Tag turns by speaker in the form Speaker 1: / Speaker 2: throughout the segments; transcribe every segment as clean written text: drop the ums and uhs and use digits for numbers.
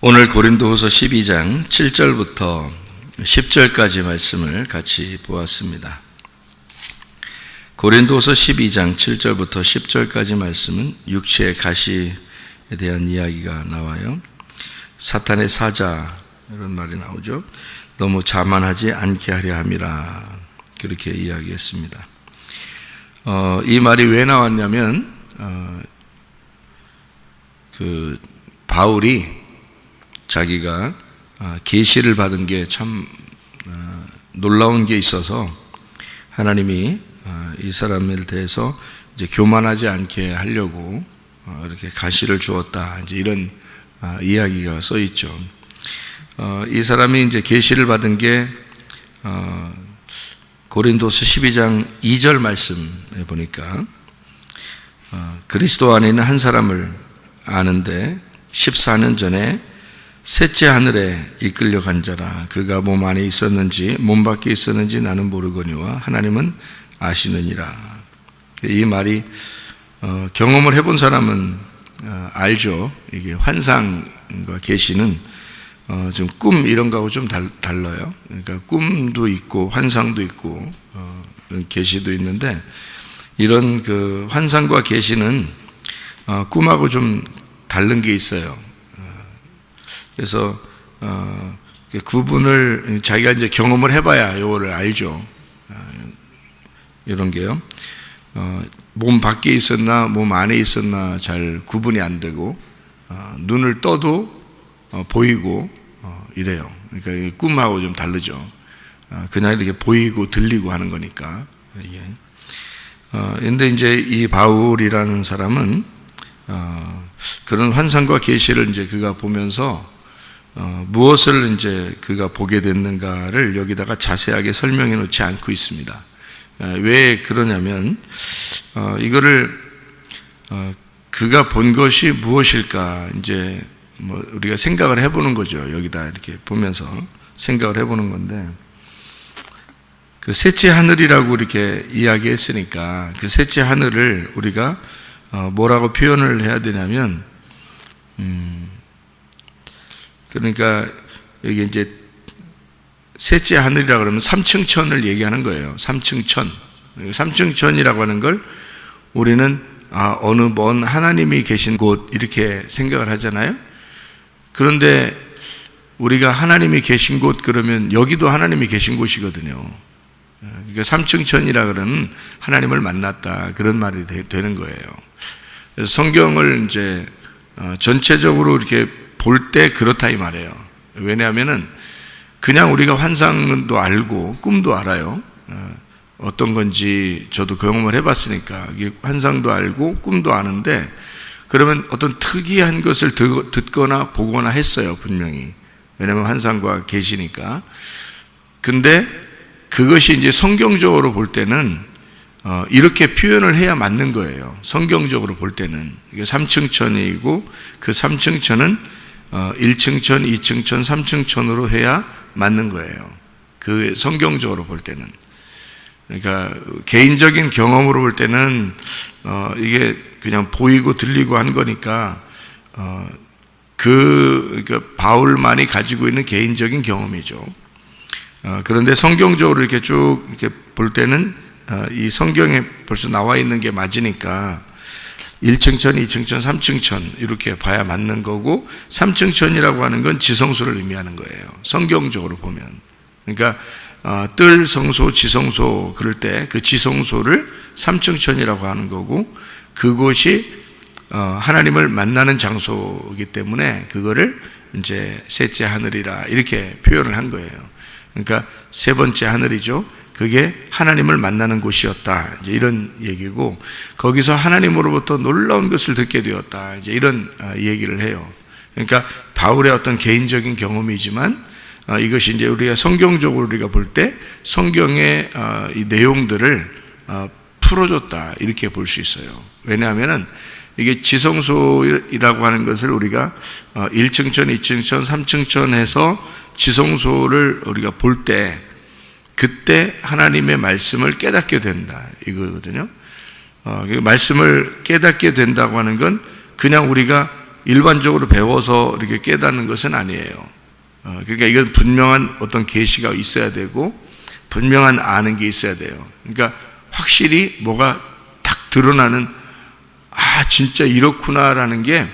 Speaker 1: 오늘 고린도후서 12장 7절부터 10절까지 말씀을 같이 보았습니다. 고린도후서 12장 7절부터 10절까지 말씀은 육체의 가시에 대한 이야기가 나와요. 사탄의 사자 이런 말이 나오죠. 너무 자만하지 않게 하려 함이라 그렇게 이야기했습니다. 이 말이 왜 나왔냐면 바울이 자기가 계시를 받은 게 참 놀라운 게 있어서 하나님이 이 사람에 대해서 이제 교만하지 않게 하려고 이렇게 가시를 주었다. 이제 이런 이야기가 써 있죠. 이 사람이 이제 계시를 받은 게 고린도서 12장 2절 말씀에 보니까 그리스도 안에 있는 한 사람을 아는데 14년 전에 셋째 하늘에 이끌려 간 자라. 그가 몸 안에 있었는지 몸 밖에 있었는지 나는 모르거니와 하나님은 아시느니라. 이 말이 경험을 해본 사람은 알죠. 이게 환상과 계시는 좀 꿈 이런 거하고 좀 달라요. 그러니까 꿈도 있고 환상도 있고 계시도 있는데 이런 그 환상과 계시는 꿈하고 좀 다른 게 있어요. 그래서 구분을 자기가 이제 경험을 해봐야 요거를 알죠. 이런 게요. 몸 밖에 있었나 몸 안에 있었나 잘 구분이 안 되고 눈을 떠도 보이고 이래요. 그러니까 꿈하고 좀 다르죠. 그냥 이렇게 보이고 들리고 하는 거니까. 그런데 이제 이 바울이라는 사람은 그런 환상과 계시를 이제 그가 보면서 무엇을 이제 그가 보게 됐는가를 여기다가 자세하게 설명해 놓지 않고 있습니다. 왜 그러냐면 이거를 그가 본 것이 무엇일까 이제 뭐 우리가 생각을 해보는 거죠. 여기다 이렇게 보면서 생각을 해보는 건데 그 셋째 하늘이라고 이렇게 이야기했으니까 그 셋째 하늘을 우리가 뭐라고 표현을 해야 되냐면 그러니까 여기 이제 셋째 하늘이라 그러면 삼층천을 얘기하는 거예요. 삼층천. 삼층천이라고 하는 걸 우리는 어느 먼 하나님이 계신 곳 이렇게 생각을 하잖아요. 그런데 우리가 하나님이 계신 곳 그러면 여기도 하나님이 계신 곳이거든요. 그러니까 삼층천이라 그러면 하나님을 만났다 그런 말이 되는 거예요. 그래서 성경을 이제 전체적으로 이렇게 볼 때 그렇다 이 말이에요. 왜냐하면은 그냥 우리가 환상도 알고 꿈도 알아요. 어떤 건지 저도 경험을 해봤으니까 이게 환상도 알고 꿈도 아는데 그러면 어떤 특이한 것을 듣거나 보거나 했어요. 분명히. 왜냐하면 환상과 계시니까. 근데 그것이 이제 성경적으로 볼 때는 이렇게 표현을 해야 맞는 거예요. 성경적으로 볼 때는. 이게 삼층천이고 그 삼층천은 1층천, 2층천, 3층천으로 해야 맞는 거예요. 그 성경적으로 볼 때는. 그러니까 개인적인 경험으로 볼 때는 이게 그냥 보이고 들리고 한 거니까 그러니까 바울만이 가지고 있는 개인적인 경험이죠. 그런데 성경적으로 이렇게 쭉 이렇게 볼 때는 이 성경에 벌써 나와 있는 게 맞으니까 1층천, 2층천, 3층천 이렇게 봐야 맞는 거고 3층천이라고 하는 건 지성소를 의미하는 거예요. 성경적으로 보면. 그러니까 뜰 성소, 지성소 그럴 때 그 지성소를 3층천이라고 하는 거고 그곳이 하나님을 만나는 장소이기 때문에 그거를 이제 셋째 하늘이라 이렇게 표현을 한 거예요. 그러니까 세 번째 하늘이죠. 그게 하나님을 만나는 곳이었다. 이제 이런 얘기고 거기서 하나님으로부터 놀라운 것을 듣게 되었다. 이제 이런 얘기를 해요. 그러니까 바울의 어떤 개인적인 경험이지만 이것이 이제 우리가 성경적으로 우리가 볼 때 성경의 이 내용들을 풀어줬다. 이렇게 볼 수 있어요. 왜냐하면은 이게 지성소라고 하는 것을 우리가 1층천, 2층천, 3층천 해서 지성소를 우리가 볼 때 그때 하나님의 말씀을 깨닫게 된다 이거거든요. 말씀을 깨닫게 된다고 하는 건 그냥 우리가 일반적으로 배워서 이렇게 깨닫는 것은 아니에요. 그러니까 이건 분명한 어떤 계시가 있어야 되고 분명한 아는 게 있어야 돼요. 그러니까 확실히 뭐가 딱 드러나는, 진짜 이렇구나라는 게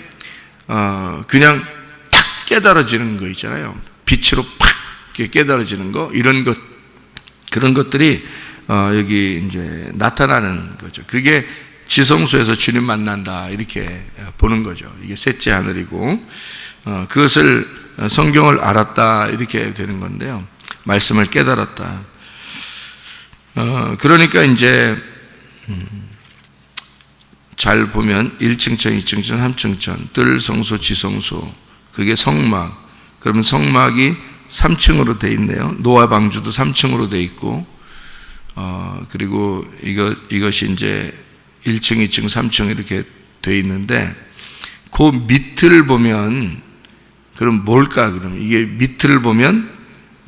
Speaker 1: 그냥 탁 깨달아지는 거 있잖아요. 빛으로 팍 깨달아지는 거, 이런 것, 그런 것들이 여기 이제 나타나는 거죠. 그게 지성소에서 주님 만난다, 이렇게 보는 거죠. 이게 셋째 하늘이고, 그것을 성경을 알았다, 이렇게 되는 건데요. 말씀을 깨달았다. 그러니까 이제 잘 보면 1층 천, 2층 천, 3층 천, 뜰, 성소, 지성소, 그게 성막. 그러면 성막이 3층으로 돼 있네요. 노아 방주도 3층으로 돼 있고, 그리고 이것이 이제 1층, 2층, 3층 이렇게 돼 있는데, 그 밑을 보면, 그럼 뭘까? 그럼 이게 밑을 보면,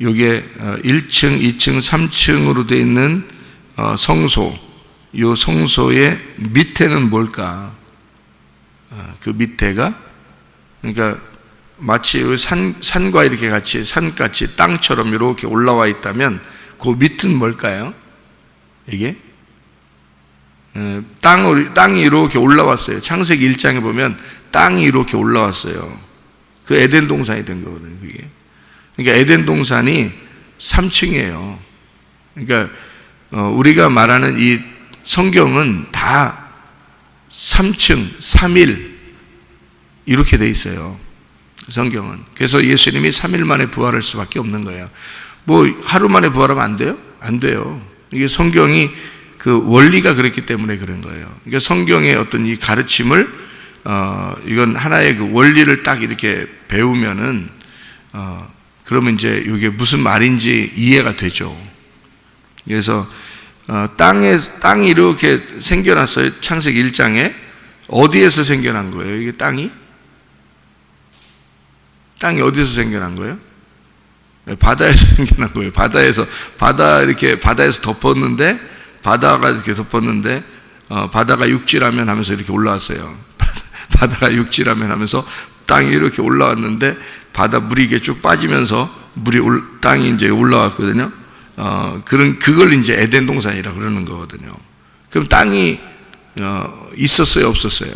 Speaker 1: 요게 1층, 2층, 3층으로 돼 있는 성소, 요 성소의 밑에는 뭘까? 그 밑에가, 그러니까 마치 산과 이렇게 같이, 산같이 땅처럼 이렇게 올라와 있다면 그 밑은 뭘까요? 이게? 땅이 이렇게 올라왔어요. 창세기 1장에 보면 땅이 이렇게 올라왔어요. 그 에덴 동산이 된 거거든요, 그게. 그러니까 에덴 동산이 3층이에요. 그러니까 우리가 말하는 이 성경은 다 3층, 3일 이렇게 돼 있어요. 성경은. 그래서 예수님이 3일 만에 부활할 수밖에 없는 거예요. 뭐 하루 만에 부활하면 안 돼요? 안 돼요. 이게 성경이 그 원리가 그렇기 때문에 그런 거예요. 그러니까 성경의 어떤 이 가르침을 이건 하나의 그 원리를 딱 이렇게 배우면은 그러면 이제 이게 무슨 말인지 이해가 되죠. 그래서 땅이 이렇게 생겨났어요. 창세기 1장에 어디에서 생겨난 거예요? 이게 땅이 어디에서 생겨난 거예요? 바다에서 생겨난 거예요. 바다에서 덮었는데, 바다가 이렇게 덮었는데, 바다가 육지라면 하면서 이렇게 올라왔어요. 바다가 육지라면 하면서 땅이 이렇게 올라왔는데, 바다 물이 이게 쭉 빠지면서 땅이 이제 올라왔거든요. 그걸 이제 에덴 동산이라고 그러는 거거든요. 그럼 땅이 있었어요, 없었어요?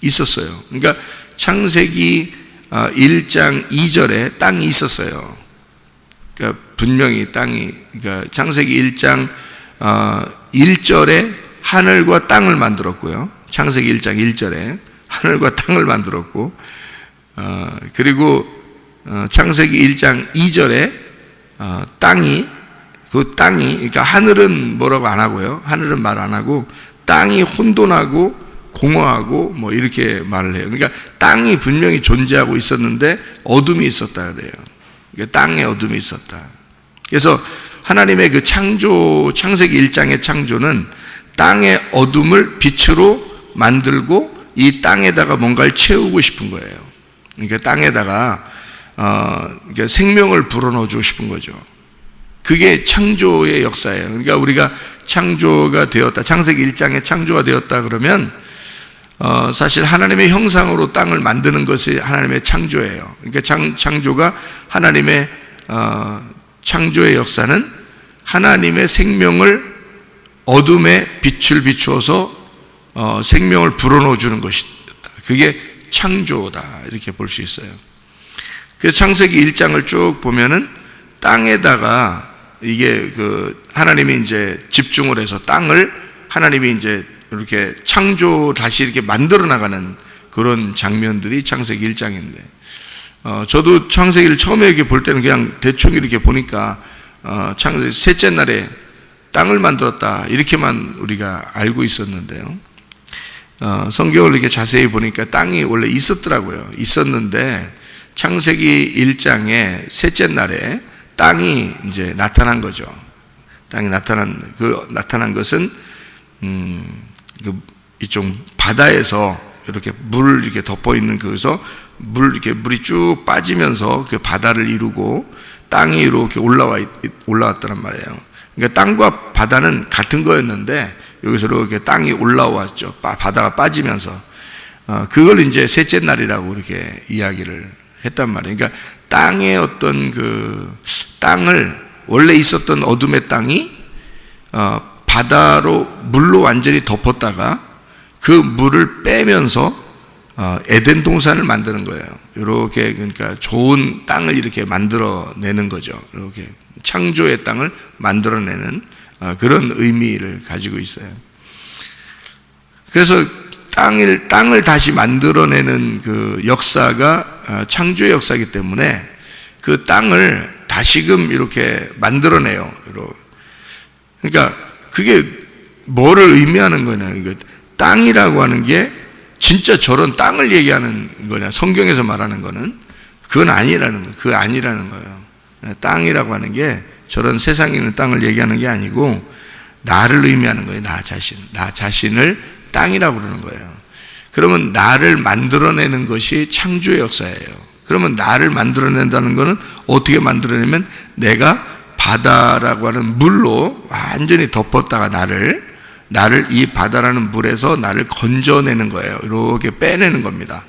Speaker 1: 있었어요. 그러니까 창세기 1장 2절에 땅이 있었어요. 그러니까 분명히 그러니까 창세기 1장 1절에 하늘과 땅을 만들었고요. 창세기 1장 1절에 하늘과 땅을 만들었고, 그리고 창세기 1장 2절에 그러니까 하늘은 뭐라고 안 하고요. 하늘은 말 안 하고 땅이 혼돈하고 공허하고 뭐 이렇게 말을 해요. 그러니까 땅이 분명히 존재하고 있었는데 어둠이 있었다 그래요. 그러니까 땅에 어둠이 있었다. 그래서 하나님의 그 창세기 1장의 창조는 땅의 어둠을 빛으로 만들고 이 땅에다가 뭔가를 채우고 싶은 거예요. 그러니까 땅에다가 그러니까 생명을 불어넣어주고 싶은 거죠. 그게 창조의 역사예요. 그러니까 우리가 창조가 되었다, 창세기 1장에 창조가 되었다 그러면 사실 하나님의 형상으로 땅을 만드는 것이 하나님의 창조예요. 그러니까 창조가 하나님의 창조의 역사는 하나님의 생명을 어둠에 빛을 비추어서 생명을 불어넣어 주는 것이다. 그게 창조다, 이렇게 볼 수 있어요. 그래서 창세기 1장을 쭉 보면은 땅에다가 이게 하나님이 이제 집중을 해서 땅을 하나님이 이제 이렇게 다시 이렇게 만들어 나가는 그런 장면들이 창세기 1장인데, 저도 창세기를 처음에 이렇게 볼 때는 그냥 대충 이렇게 보니까 창세기 셋째 날에 땅을 만들었다, 이렇게만 우리가 알고 있었는데요. 성경을 이렇게 자세히 보니까 땅이 원래 있었는데 창세기 1장의 셋째 날에 땅이 이제 나타난 거죠. 땅이 나타난 것은 이쪽 바다에서 이렇게 물을 이렇게 덮어 있는 거기서 물이 쭉 빠지면서 그 바다를 이루고 땅이 이렇게 올라왔다는 말이에요. 그러니까 땅과 바다는 같은 거였는데 여기서 이렇게 땅이 올라왔죠. 바다가 빠지면서. 그걸 이제 셋째 날이라고 이렇게 이야기를 했단 말이에요. 그러니까 땅의 어떤 그 땅을, 원래 있었던 어둠의 땅이 바다로, 물로 완전히 덮었다가 그 물을 빼면서 에덴 동산을 만드는 거예요. 이렇게, 그러니까 좋은 땅을 이렇게 만들어내는 거죠. 이렇게 창조의 땅을 만들어내는 그런 의미를 가지고 있어요. 그래서 땅을 다시 만들어내는 그 역사가 창조의 역사이기 때문에 그 땅을 다시금 이렇게 만들어내요. 그러니까 그게 뭐를 의미하는 거냐. 그러니까 땅이라고 하는 게 진짜 저런 땅을 얘기하는 거냐. 성경에서 말하는 거는 그건 아니라는 거예요. 그거 아니라는 거예요. 땅이라고 하는 게 저런 세상에 있는 땅을 얘기하는 게 아니고 나를 의미하는 거예요. 나 자신을 땅이라고 그러는 거예요. 그러면 나를 만들어내는 것이 창조의 역사예요. 그러면 나를 만들어낸다는 것은 어떻게 만들어내면 내가 바다라고 하는 물로 완전히 덮었다가 나를 이 바다라는 물에서 나를 건져내는 거예요. 이렇게 빼내는 겁니다.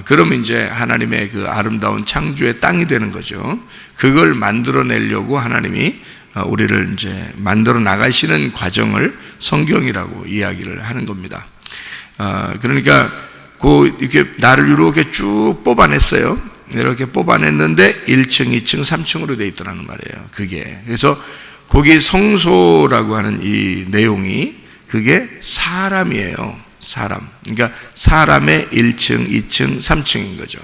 Speaker 1: 그러면 이제 하나님의 그 아름다운 창조의 땅이 되는 거죠. 그걸 만들어내려고 하나님이 우리를 이제 만들어 나가시는 과정을 성경이라고 이야기를 하는 겁니다. 그러니까 이렇게 나를 이렇게 쭉 뽑아냈어요. 이렇게 뽑아냈는데 1층, 2층, 3층으로 되어 있더라는 말이에요. 그게. 그래서 거기 성소라고 하는 이 내용이 그게 사람이에요. 사람. 그러니까 사람의 1층, 2층, 3층인 거죠.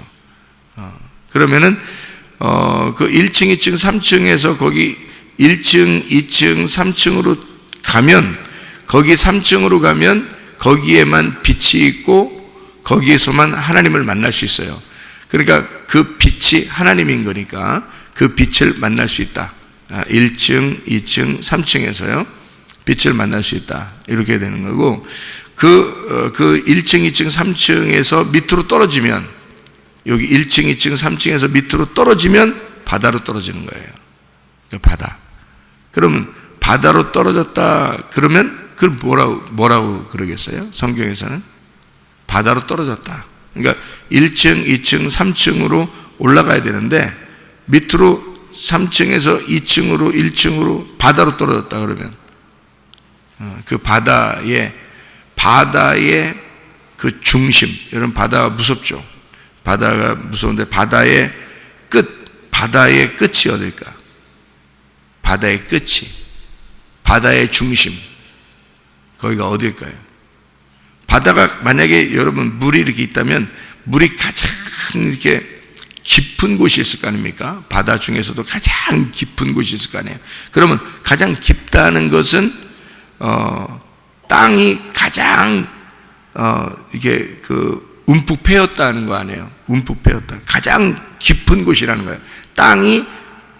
Speaker 1: 그러면은 그 1층, 2층, 3층에서 거기 1층, 2층, 3층으로 가면, 거기 3층으로 가면 거기에만 빛이 있고 거기에서만 하나님을 만날 수 있어요. 그러니까 그 빛이 하나님인 거니까 그 빛을 만날 수 있다. 1층, 2층, 3층에서요 빛을 만날 수 있다. 이렇게 되는 거고, 그 1층, 2층, 3층에서 밑으로 떨어지면, 여기 1층, 2층, 3층에서 밑으로 떨어지면 바다로 떨어지는 거예요. 그 바다. 그러면 바다로 떨어졌다 그러면 그걸 뭐라고 그러겠어요? 성경에서는 바다로 떨어졌다. 그러니까 1층, 2층, 3층으로 올라가야 되는데 밑으로 3층에서 2층으로 1층으로 바다로 떨어졌다 그러면 그 바다의 그 중심, 여러분 바다가 무섭죠? 바다가 무서운데 바다의 끝이 어딜까? 바다의 끝이, 바다의 중심, 거기가 어딜까요? 바다가 만약에 여러분 물이 이렇게 있다면 물이 가장 이렇게 깊은 곳이 있을 거 아닙니까? 바다 중에서도 가장 깊은 곳이 있을 거 아니에요. 그러면 가장 깊다는 것은 땅이 가장 이게 그 움푹 패였다는 거 아니에요? 움푹 패였다. 가장 깊은 곳이라는 거예요. 땅이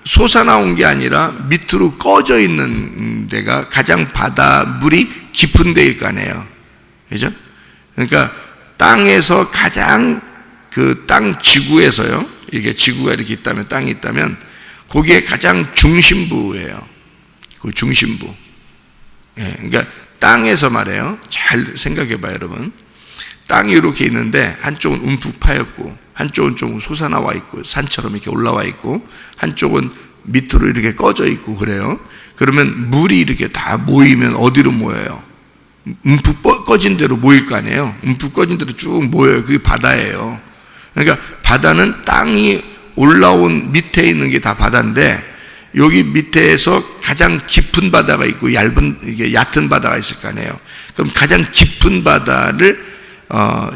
Speaker 1: 솟아나온 게 아니라 밑으로 꺼져 있는 데가 가장 바다 물이 깊은 데일 거 아니에요. 그죠? 그러니까 땅에서 가장 그 땅 지구에서요, 이게 지구가 이렇게 있다면, 땅이 있다면 거기에 가장 중심부예요. 그 중심부. 예, 그러니까 땅에서 말해요. 잘 생각해 봐요, 여러분. 땅이 이렇게 있는데 한쪽은 움푹 파였고 한쪽은 좀 솟아나와 있고 산처럼 이렇게 올라와 있고 한쪽은 밑으로 이렇게 꺼져 있고 그래요. 그러면 물이 이렇게 다 모이면 어디로 모여요? 움푹 꺼진 데로 모일 거 아니에요. 움푹 꺼진 데로 쭉 모여요. 그게 바다예요. 그러니까 바다는 땅이 올라온 밑에 있는 게 다 바다인데 여기 밑에서 가장 깊은 바다가 있고 이게 얕은 바다가 있을 거 아니에요. 그럼 가장 깊은 바다를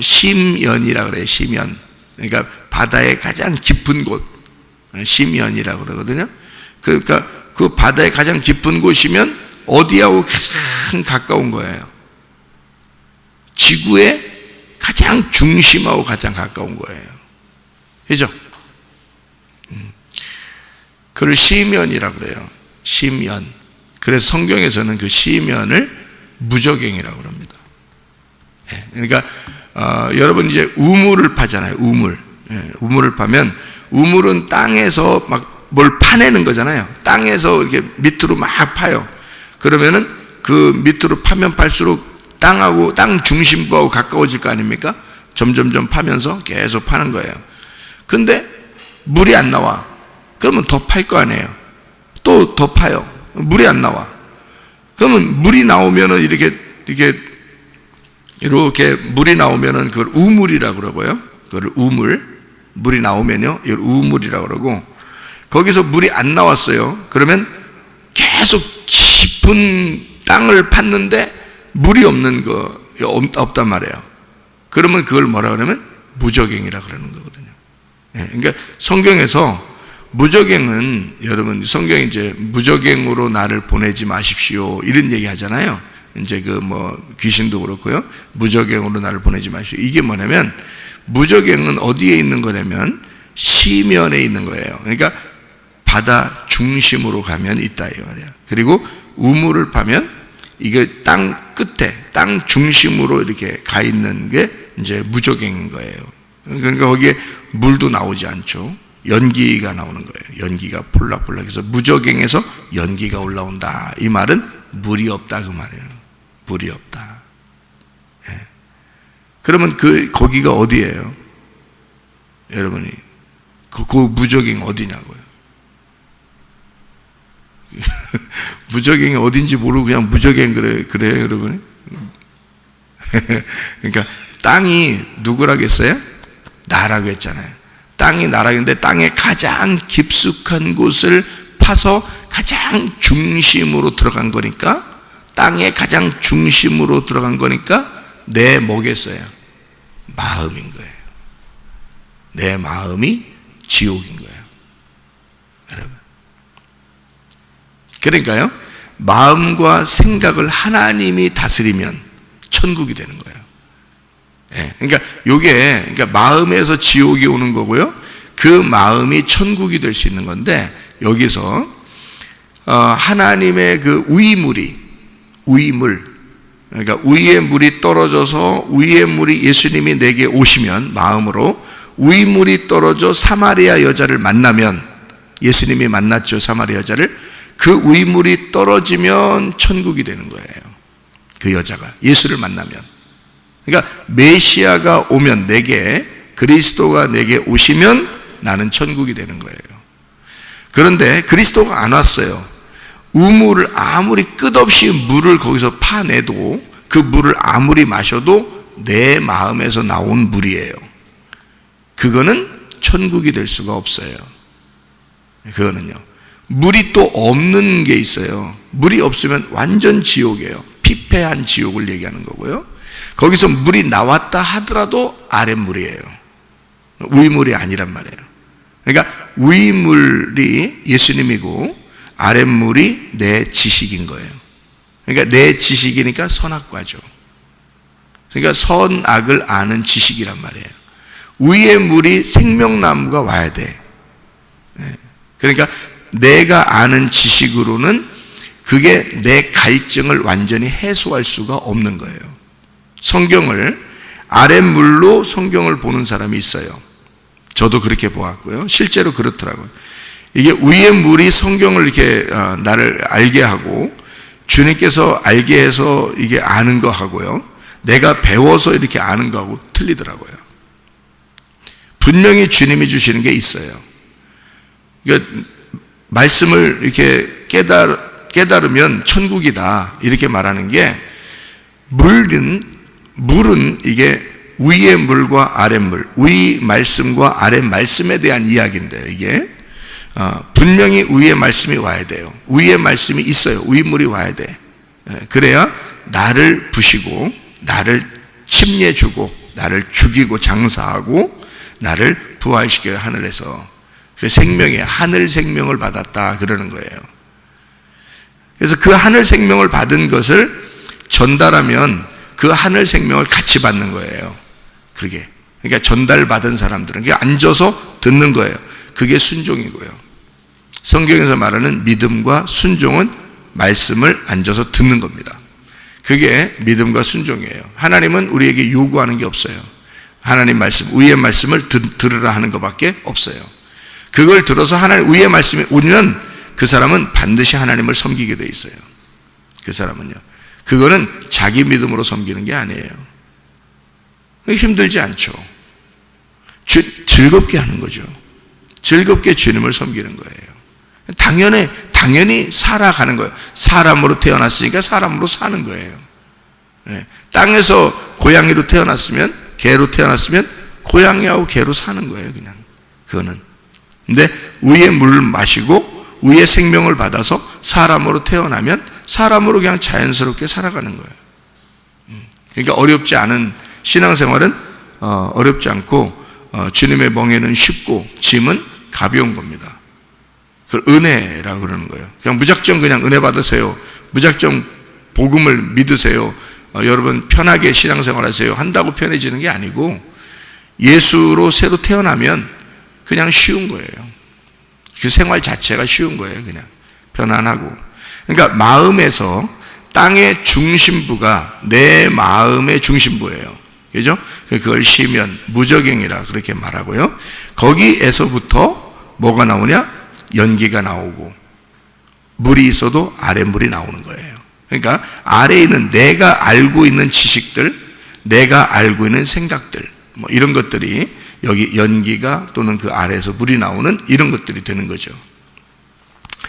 Speaker 1: 심연이라고 그래요. 심연. 그러니까 바다의 가장 깊은 곳, 심연이라고 그러거든요. 그러니까 그 바다의 가장 깊은 곳이면 어디하고 가장 가까운 거예요? 지구의 가장 중심하고 가장 가까운 거예요. 그죠? 그걸 시면이라고 그래요. 시면. 그래서 성경에서는 그 시면을 무저갱이라고 합니다. 그러니까 여러분 이제 우물을 파잖아요. 우물을 파면 우물은 땅에서 막 뭘 파내는 거잖아요. 땅에서 이렇게 밑으로 막 파요. 그러면은 그 밑으로 파면 팔수록 땅 중심부하고 가까워질 거 아닙니까? 점점점 파면서 계속 파는 거예요. 근데 물이 안 나와. 그러면 더 팔 거 아니에요. 또 더 파요. 물이 안 나와. 그러면 물이 나오면은 이렇게 물이 나오면은 그걸 우물이라고 그러고요. 그걸 물이 나오면요, 이걸 우물이라고 그러고, 거기서 물이 안 나왔어요. 그러면 계속 깊은 땅을 팠는데 물이 없단 말이에요. 그러면 그걸 뭐라 그러면 무적행이라 그러는 거거든요. 그러니까 성경에서 무적행은, 여러분, 성경이 이제 무적행으로 나를 보내지 마십시오, 이런 얘기 하잖아요. 이제 귀신도 그렇고요. 무적행으로 나를 보내지 마십시오. 이게 뭐냐면, 무적행은 어디에 있는 거냐면, 시면에 있는 거예요. 그러니까 바다 중심으로 가면 있다, 이 말이야. 그리고 우물을 파면, 이게 땅 끝에, 땅 중심으로 이렇게 가 있는 게 이제 무적행인 거예요. 그러니까 거기에 물도 나오지 않죠. 연기가 나오는 거예요. 연기가 폴락폴락해서 무적행에서 연기가 올라온다. 이 말은 물이 없다, 그 말이에요. 물이 없다. 예. 그러면 거기가 어디예요? 여러분이 그 무적행 어디냐고요? 무적행이 어딘지 모르고 그냥 무적행 그래요, 여러분이? 그러니까 땅이 누구라겠어요? 나라고 했잖아요. 땅이 나라인데 땅의 가장 깊숙한 곳을 파서 가장 중심으로 들어간 거니까, 땅의 가장 중심으로 들어간 거니까 내 뭐겠어요? 마음인 거예요. 내 마음이 지옥인 거예요, 여러분. 그러니까요, 마음과 생각을 하나님이 다스리면 천국이 되는 거예요. 예, 그러니까 마음에서 지옥이 오는 거고요. 그 마음이 천국이 될 수 있는 건데, 여기서 하나님의 그 우이물, 그러니까 우이의 물이 떨어져서, 우이의 물이 예수님이 내게 오시면 마음으로 우이물이 떨어져 사마리아 여자를 만나면, 예수님이 만났죠, 사마리아 여자를. 그 우이물이 떨어지면 천국이 되는 거예요. 그 여자가 예수를 만나면. 그러니까 메시아가 오면, 그리스도가 내게 오시면 나는 천국이 되는 거예요. 그런데 그리스도가 안 왔어요. 우물을 아무리 끝없이 물을 거기서 파내도, 그 물을 아무리 마셔도 내 마음에서 나온 물이에요. 그거는 천국이 될 수가 없어요. 그거는요, 물이 또 없는 게 있어요. 물이 없으면 완전 지옥이에요. 피폐한 지옥을 얘기하는 거고요. 거기서 물이 나왔다 하더라도 아랫물이에요. 위물이 아니란 말이에요. 그러니까 위물이 예수님이고 아랫물이 내 지식인 거예요. 그러니까 내 지식이니까 선악과죠. 그러니까 선악을 아는 지식이란 말이에요. 위의 물이 생명나무가 와야 돼. 그러니까 내가 아는 지식으로는 그게 내 갈증을 완전히 해소할 수가 없는 거예요. 성경을 아랫물로 성경을 보는 사람이 있어요. 저도 그렇게 보았고요. 실제로 그렇더라고요. 이게 위의 물이 성경을 이렇게 나를 알게 하고, 주님께서 알게 해서 이게 아는 거 하고요, 내가 배워서 이렇게 아는 거하고 틀리더라고요. 분명히 주님이 주시는 게 있어요. 그러니까 말씀을 이렇게 깨달으면 천국이다, 이렇게 말하는 게, 물은 이게 위의 물과 아랫물, 위 말씀과 아랫 말씀에 대한 이야기인데요. 이게 분명히 위의 말씀이 와야 돼요. 위의 말씀이 있어요. 위물이 와야 돼. 그래야 나를 부시고, 나를 침례주고, 나를 죽이고 장사하고, 나를 부활시켜요, 하늘에서. 그 생명의 하늘 생명을 받았다, 그러는 거예요. 그래서 그 하늘 생명을 받은 것을 전달하면 그 하늘 생명을 같이 받는 거예요. 그러니까 전달받은 사람들은 그게 앉아서 듣는 거예요. 그게 순종이고요. 성경에서 말하는 믿음과 순종은 말씀을 앉아서 듣는 겁니다. 그게 믿음과 순종이에요. 하나님은 우리에게 요구하는 게 없어요. 하나님 말씀, 위의 말씀을 들으라 하는 것밖에 없어요. 그걸 들어서 하나님 위의 말씀이 오면 그 사람은 반드시 하나님을 섬기게 돼 있어요. 그 사람은요. 그거는 자기 믿음으로 섬기는 게 아니에요. 힘들지 않죠. 즐겁게 하는 거죠. 즐겁게 주님을 섬기는 거예요. 당연히 살아가는 거예요. 사람으로 태어났으니까 사람으로 사는 거예요. 땅에서 고양이로 태어났으면, 개로 태어났으면 고양이하고 개로 사는 거예요, 그냥. 그거는. 근데 위의 물을 마시고 위의 생명을 받아서 사람으로 태어나면 사람으로 그냥 자연스럽게 살아가는 거예요. 그러니까 어렵지 않은 신앙생활은 어렵지 않고 주님의 멍에는 쉽고 짐은 가벼운 겁니다. 그걸 은혜라고 그러는 거예요. 그냥 무작정 그냥 은혜 받으세요. 무작정 복음을 믿으세요. 여러분 편하게 신앙생활 하세요. 한다고 편해지는 게 아니고 예수로 새로 태어나면 그냥 쉬운 거예요. 그 생활 자체가 쉬운 거예요. 그냥 편안하고. 그러니까 마음에서 땅의 중심부가 내 마음의 중심부예요. 그죠? 그걸 시면 무저갱이라 그렇게 말하고요. 거기에서부터 뭐가 나오냐? 연기가 나오고 물이 있어도 아래 물이 나오는 거예요. 그러니까 아래에 있는 내가 알고 있는 지식들, 내가 알고 있는 생각들, 뭐 이런 것들이 여기 연기가 또는 그 아래에서 물이 나오는 이런 것들이 되는 거죠.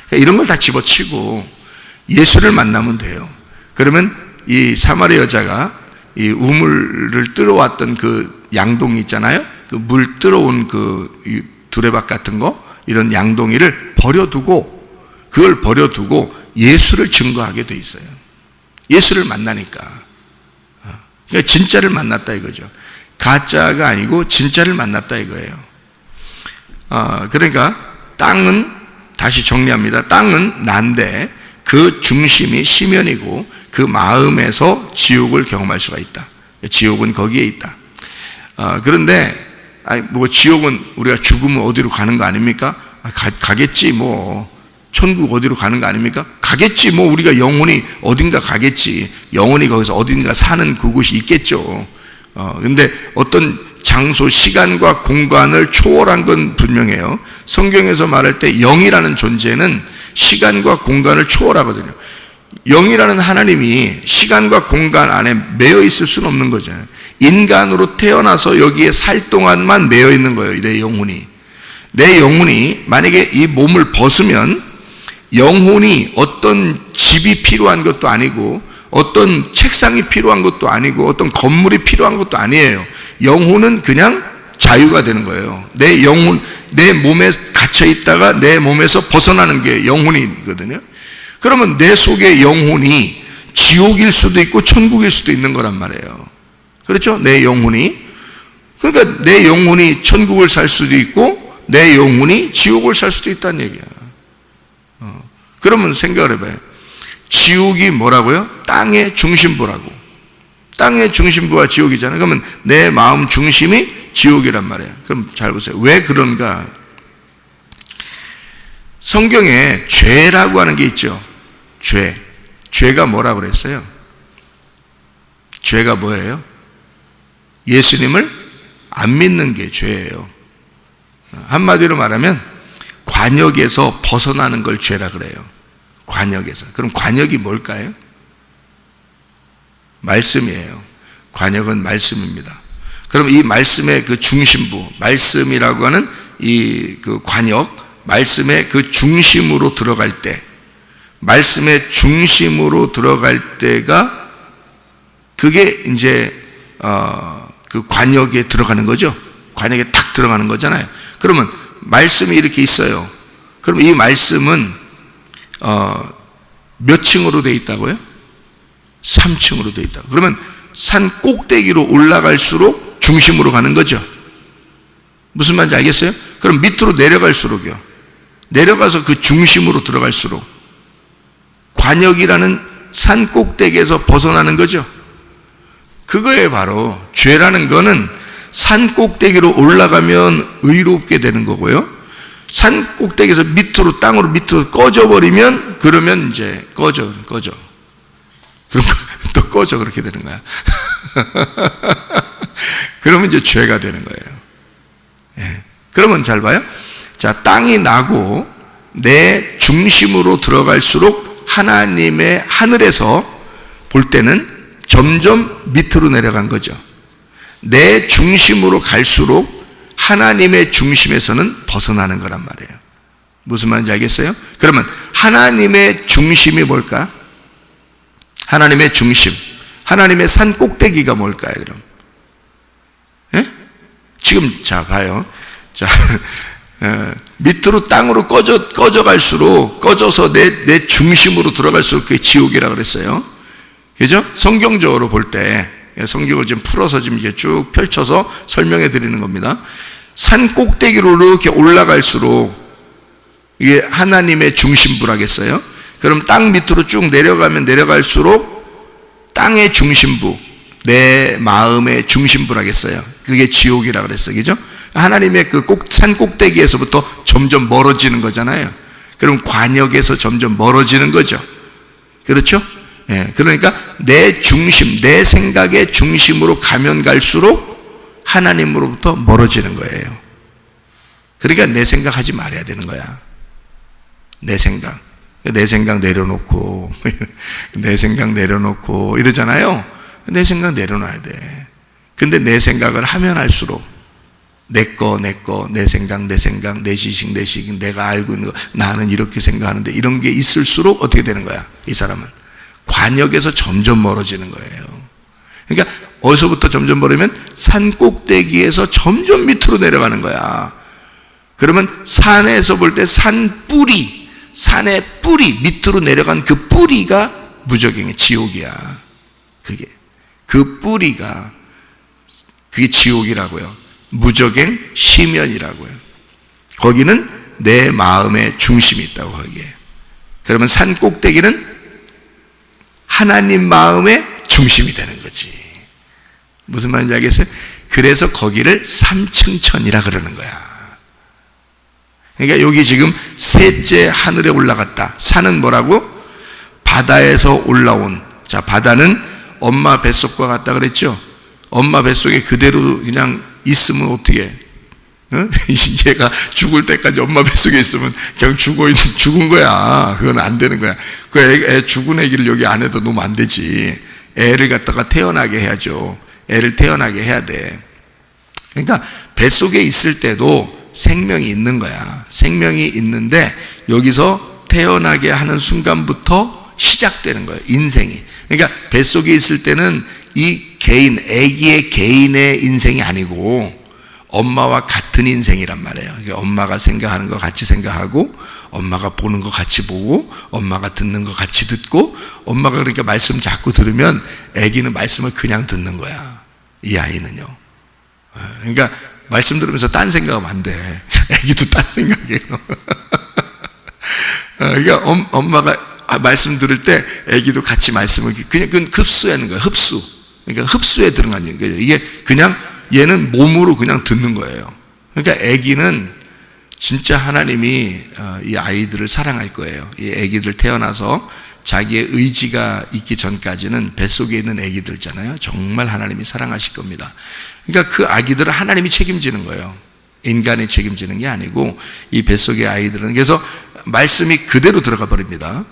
Speaker 1: 그러니까 이런 걸 다 집어치고 예수를 만나면 돼요. 그러면 이 사마리 여자가 이 우물을 뜨러왔던 그 양동이 있잖아요. 그 물 뜨러온 그 두레박 같은 거, 이런 양동이를 그걸 버려두고 예수를 증거하게 돼 있어요. 예수를 만나니까. 그러니까 진짜를 만났다 이거죠. 가짜가 아니고 진짜를 만났다 이거예요. 그러니까 땅은, 다시 정리합니다. 땅은 난데 그 중심이 시면이고 그 마음에서 지옥을 경험할 수가 있다. 지옥은 거기에 있다. 그런데 뭐 지옥은 우리가 죽으면 어디로 가는 거 아닙니까? 가겠지 뭐. 천국 어디로 가는 거 아닙니까? 가겠지 뭐. 우리가 영혼이 어딘가 가겠지. 영혼이 거기서 어딘가 사는 그곳이 있겠죠. 근데 어떤 장소, 시간과 공간을 초월한 건 분명해요. 성경에서 말할 때 영이라는 존재는 시간과 공간을 초월하거든요. 영이라는 하나님이 시간과 공간 안에 매여 있을 수는 없는 거잖아요. 인간으로 태어나서 여기에 살 동안만 매여 있는 거예요. 내 영혼이. 내 영혼이 만약에 이 몸을 벗으면 영혼이 어떤 집이 필요한 것도 아니고 어떤 책상이 필요한 것도 아니고 어떤 건물이 필요한 것도 아니에요. 영혼은 그냥 자유가 되는 거예요. 내 영혼, 내 몸에 갇혀 있다가 내 몸에서 벗어나는 게 영혼이거든요. 그러면 내 속의 영혼이 지옥일 수도 있고 천국일 수도 있는 거란 말이에요. 그렇죠? 내 영혼이. 그러니까 내 영혼이 천국을 살 수도 있고 내 영혼이 지옥을 살 수도 있다는 얘기야. 그러면 생각을 해봐요. 지옥이 뭐라고요? 땅의 중심부라고. 땅의 중심부가 지옥이잖아요. 그러면 내 마음 중심이 지옥이란 말이에요. 그럼 잘 보세요. 왜 그런가? 성경에 죄라고 하는 게 있죠. 죄가 뭐라고 그랬어요? 죄가 뭐예요? 예수님을 안 믿는 게 죄예요. 한마디로 말하면 관역에서 벗어나는 걸 죄라 그래요. 관역에서. 그럼 관역이 뭘까요? 말씀이에요. 관역은 말씀입니다. 그럼 이 말씀의 그 중심부, 말씀이라고 하는 이 그 관역, 말씀의 그 중심으로 들어갈 때, 말씀의 중심으로 들어갈 때가 그게 이제 그 관역에 들어가는 거죠. 관역에 탁 들어가는 거잖아요. 그러면 말씀이 이렇게 있어요. 그럼 이 말씀은 몇 층으로 되어 있다고요? 3층으로 되어 있다고. 그러면 산 꼭대기로 올라갈수록 중심으로 가는 거죠. 무슨 말인지 알겠어요? 그럼 밑으로 내려갈수록요. 내려가서 그 중심으로 들어갈수록 관역이라는 산 꼭대기에서 벗어나는 거죠. 그거에 바로 죄라는 거는 산 꼭대기로 올라가면 의롭게 되는 거고요. 산 꼭대기에서 밑으로, 땅으로 밑으로 꺼져버리면 그러면 이제 꺼져. 그럼 또 꺼져 그렇게 되는 거야. 그러면 이제 죄가 되는 거예요. 예. 그러면 잘 봐요. 자, 땅이 나고 내 중심으로 들어갈수록 하나님의 하늘에서 볼 때는 점점 밑으로 내려간 거죠. 내 중심으로 갈수록 하나님의 중심에서는 벗어나는 거란 말이에요. 무슨 말인지 알겠어요? 그러면 하나님의 중심이 뭘까? 하나님의 중심, 하나님의 산 꼭대기가 뭘까요? 그럼 지금 자 봐요. 자 밑으로 땅으로 꺼져 갈수록, 꺼져서 내 중심으로 들어갈수록 그게 지옥이라고 그랬어요. 그죠? 성경적으로 볼 때, 성경을 지금 풀어서 지금 이게 쭉 펼쳐서 설명해 드리는 겁니다. 산 꼭대기로 이렇게 올라갈수록 이게 하나님의 중심부라겠어요? 그럼 땅 밑으로 쭉 내려가면 땅의 중심부, 내 마음의 중심부라겠어요. 그게 지옥이라고 그랬어요. 그죠? 하나님의 그 산 꼭대기에서부터 점점 멀어지는 거잖아요. 그럼 관역에서 점점 멀어지는 거죠. 그렇죠? 예, 그러니까 내 중심, 내 생각의 중심으로 가면 갈수록 하나님으로부터 멀어지는 거예요. 그러니까 내 생각하지 말아야 되는 거야. 내 생각 내려놓고 내 생각 내려놓고 이러잖아요. 내 생각 내려놔야 돼. 근데 내 생각을 하면 할수록 내 생각, 내 지식, 내가 알고 있는 거, 나는 이렇게 생각하는데 이런 게 있을수록 어떻게 되는 거야? 이 사람은 관역에서 점점 멀어지는 거예요. 그러니까 어디서부터 점점 멀어지면 산 꼭대기에서 점점 밑으로 내려가는 거야. 그러면 산에서 볼 때 산의 뿌리 밑으로 내려간 그 뿌리가 무저갱의 지옥이야. 그게 지옥이라고요. 무저갱 심연이라고요. 거기는 내 마음의 중심이 있다고 거기에. 그러면 산 꼭대기는 하나님 마음의 중심이 되는 거지. 무슨 말인지 알겠어요? 그래서 거기를 삼층천이라 그러는 거야. 그러니까 여기 지금 셋째 하늘에 올라갔다. 산은 뭐라고? 바다에서 올라온. 자, 바다는 엄마 뱃속과 같다 그랬죠? 엄마 뱃속에 그대로 그냥 있으면 어떻게? 얘가 죽을 때까지 엄마 뱃속에 있으면 그냥 죽은 거야. 그건 안 되는 거야. 그 애 죽은 애기를 여기 안에다 놓으면 안 되지. 애를 갖다가 태어나게 해야죠. 애를 태어나게 해야 돼. 그러니까 뱃속에 있을 때도 생명이 있는 거야. 생명이 있는데 여기서 태어나게 하는 순간부터 시작되는 거예요. 인생이. 그러니까 뱃속에 있을 때는 이 아기의 개인의 인생이 아니고 엄마와 같은 인생이란 말이에요. 그러니까 엄마가 생각하는 거 같이 생각하고, 엄마가 보는 거 같이 보고, 엄마가 듣는 거 같이 듣고, 엄마가 그러니까 말씀 자꾸 들으면 아기는 말씀을 그냥 듣는 거야. 이 아이는요. 그러니까 말씀 들으면서 딴 생각하면 안 돼. 아기도 딴 생각해요. 그러니까 엄마가 말씀 들을 때 아기도 같이 말씀을 그냥 흡수하는 거예요. 그러니까 흡수에 들어가는 거예요. 이게 그냥 얘는 몸으로 그냥 듣는 거예요. 그러니까 아기는 진짜 하나님이 이 아이들을 사랑할 거예요. 이 아기들 태어나서 자기의 의지가 있기 전까지는 뱃속에 있는 아기들 있잖아요. 정말 하나님이 사랑하실 겁니다. 그러니까 그 아기들을 하나님이 책임지는 거예요. 인간이 책임지는 게 아니고 이 뱃속의 아이들은. 그래서 말씀이 그대로 들어가 버립니다.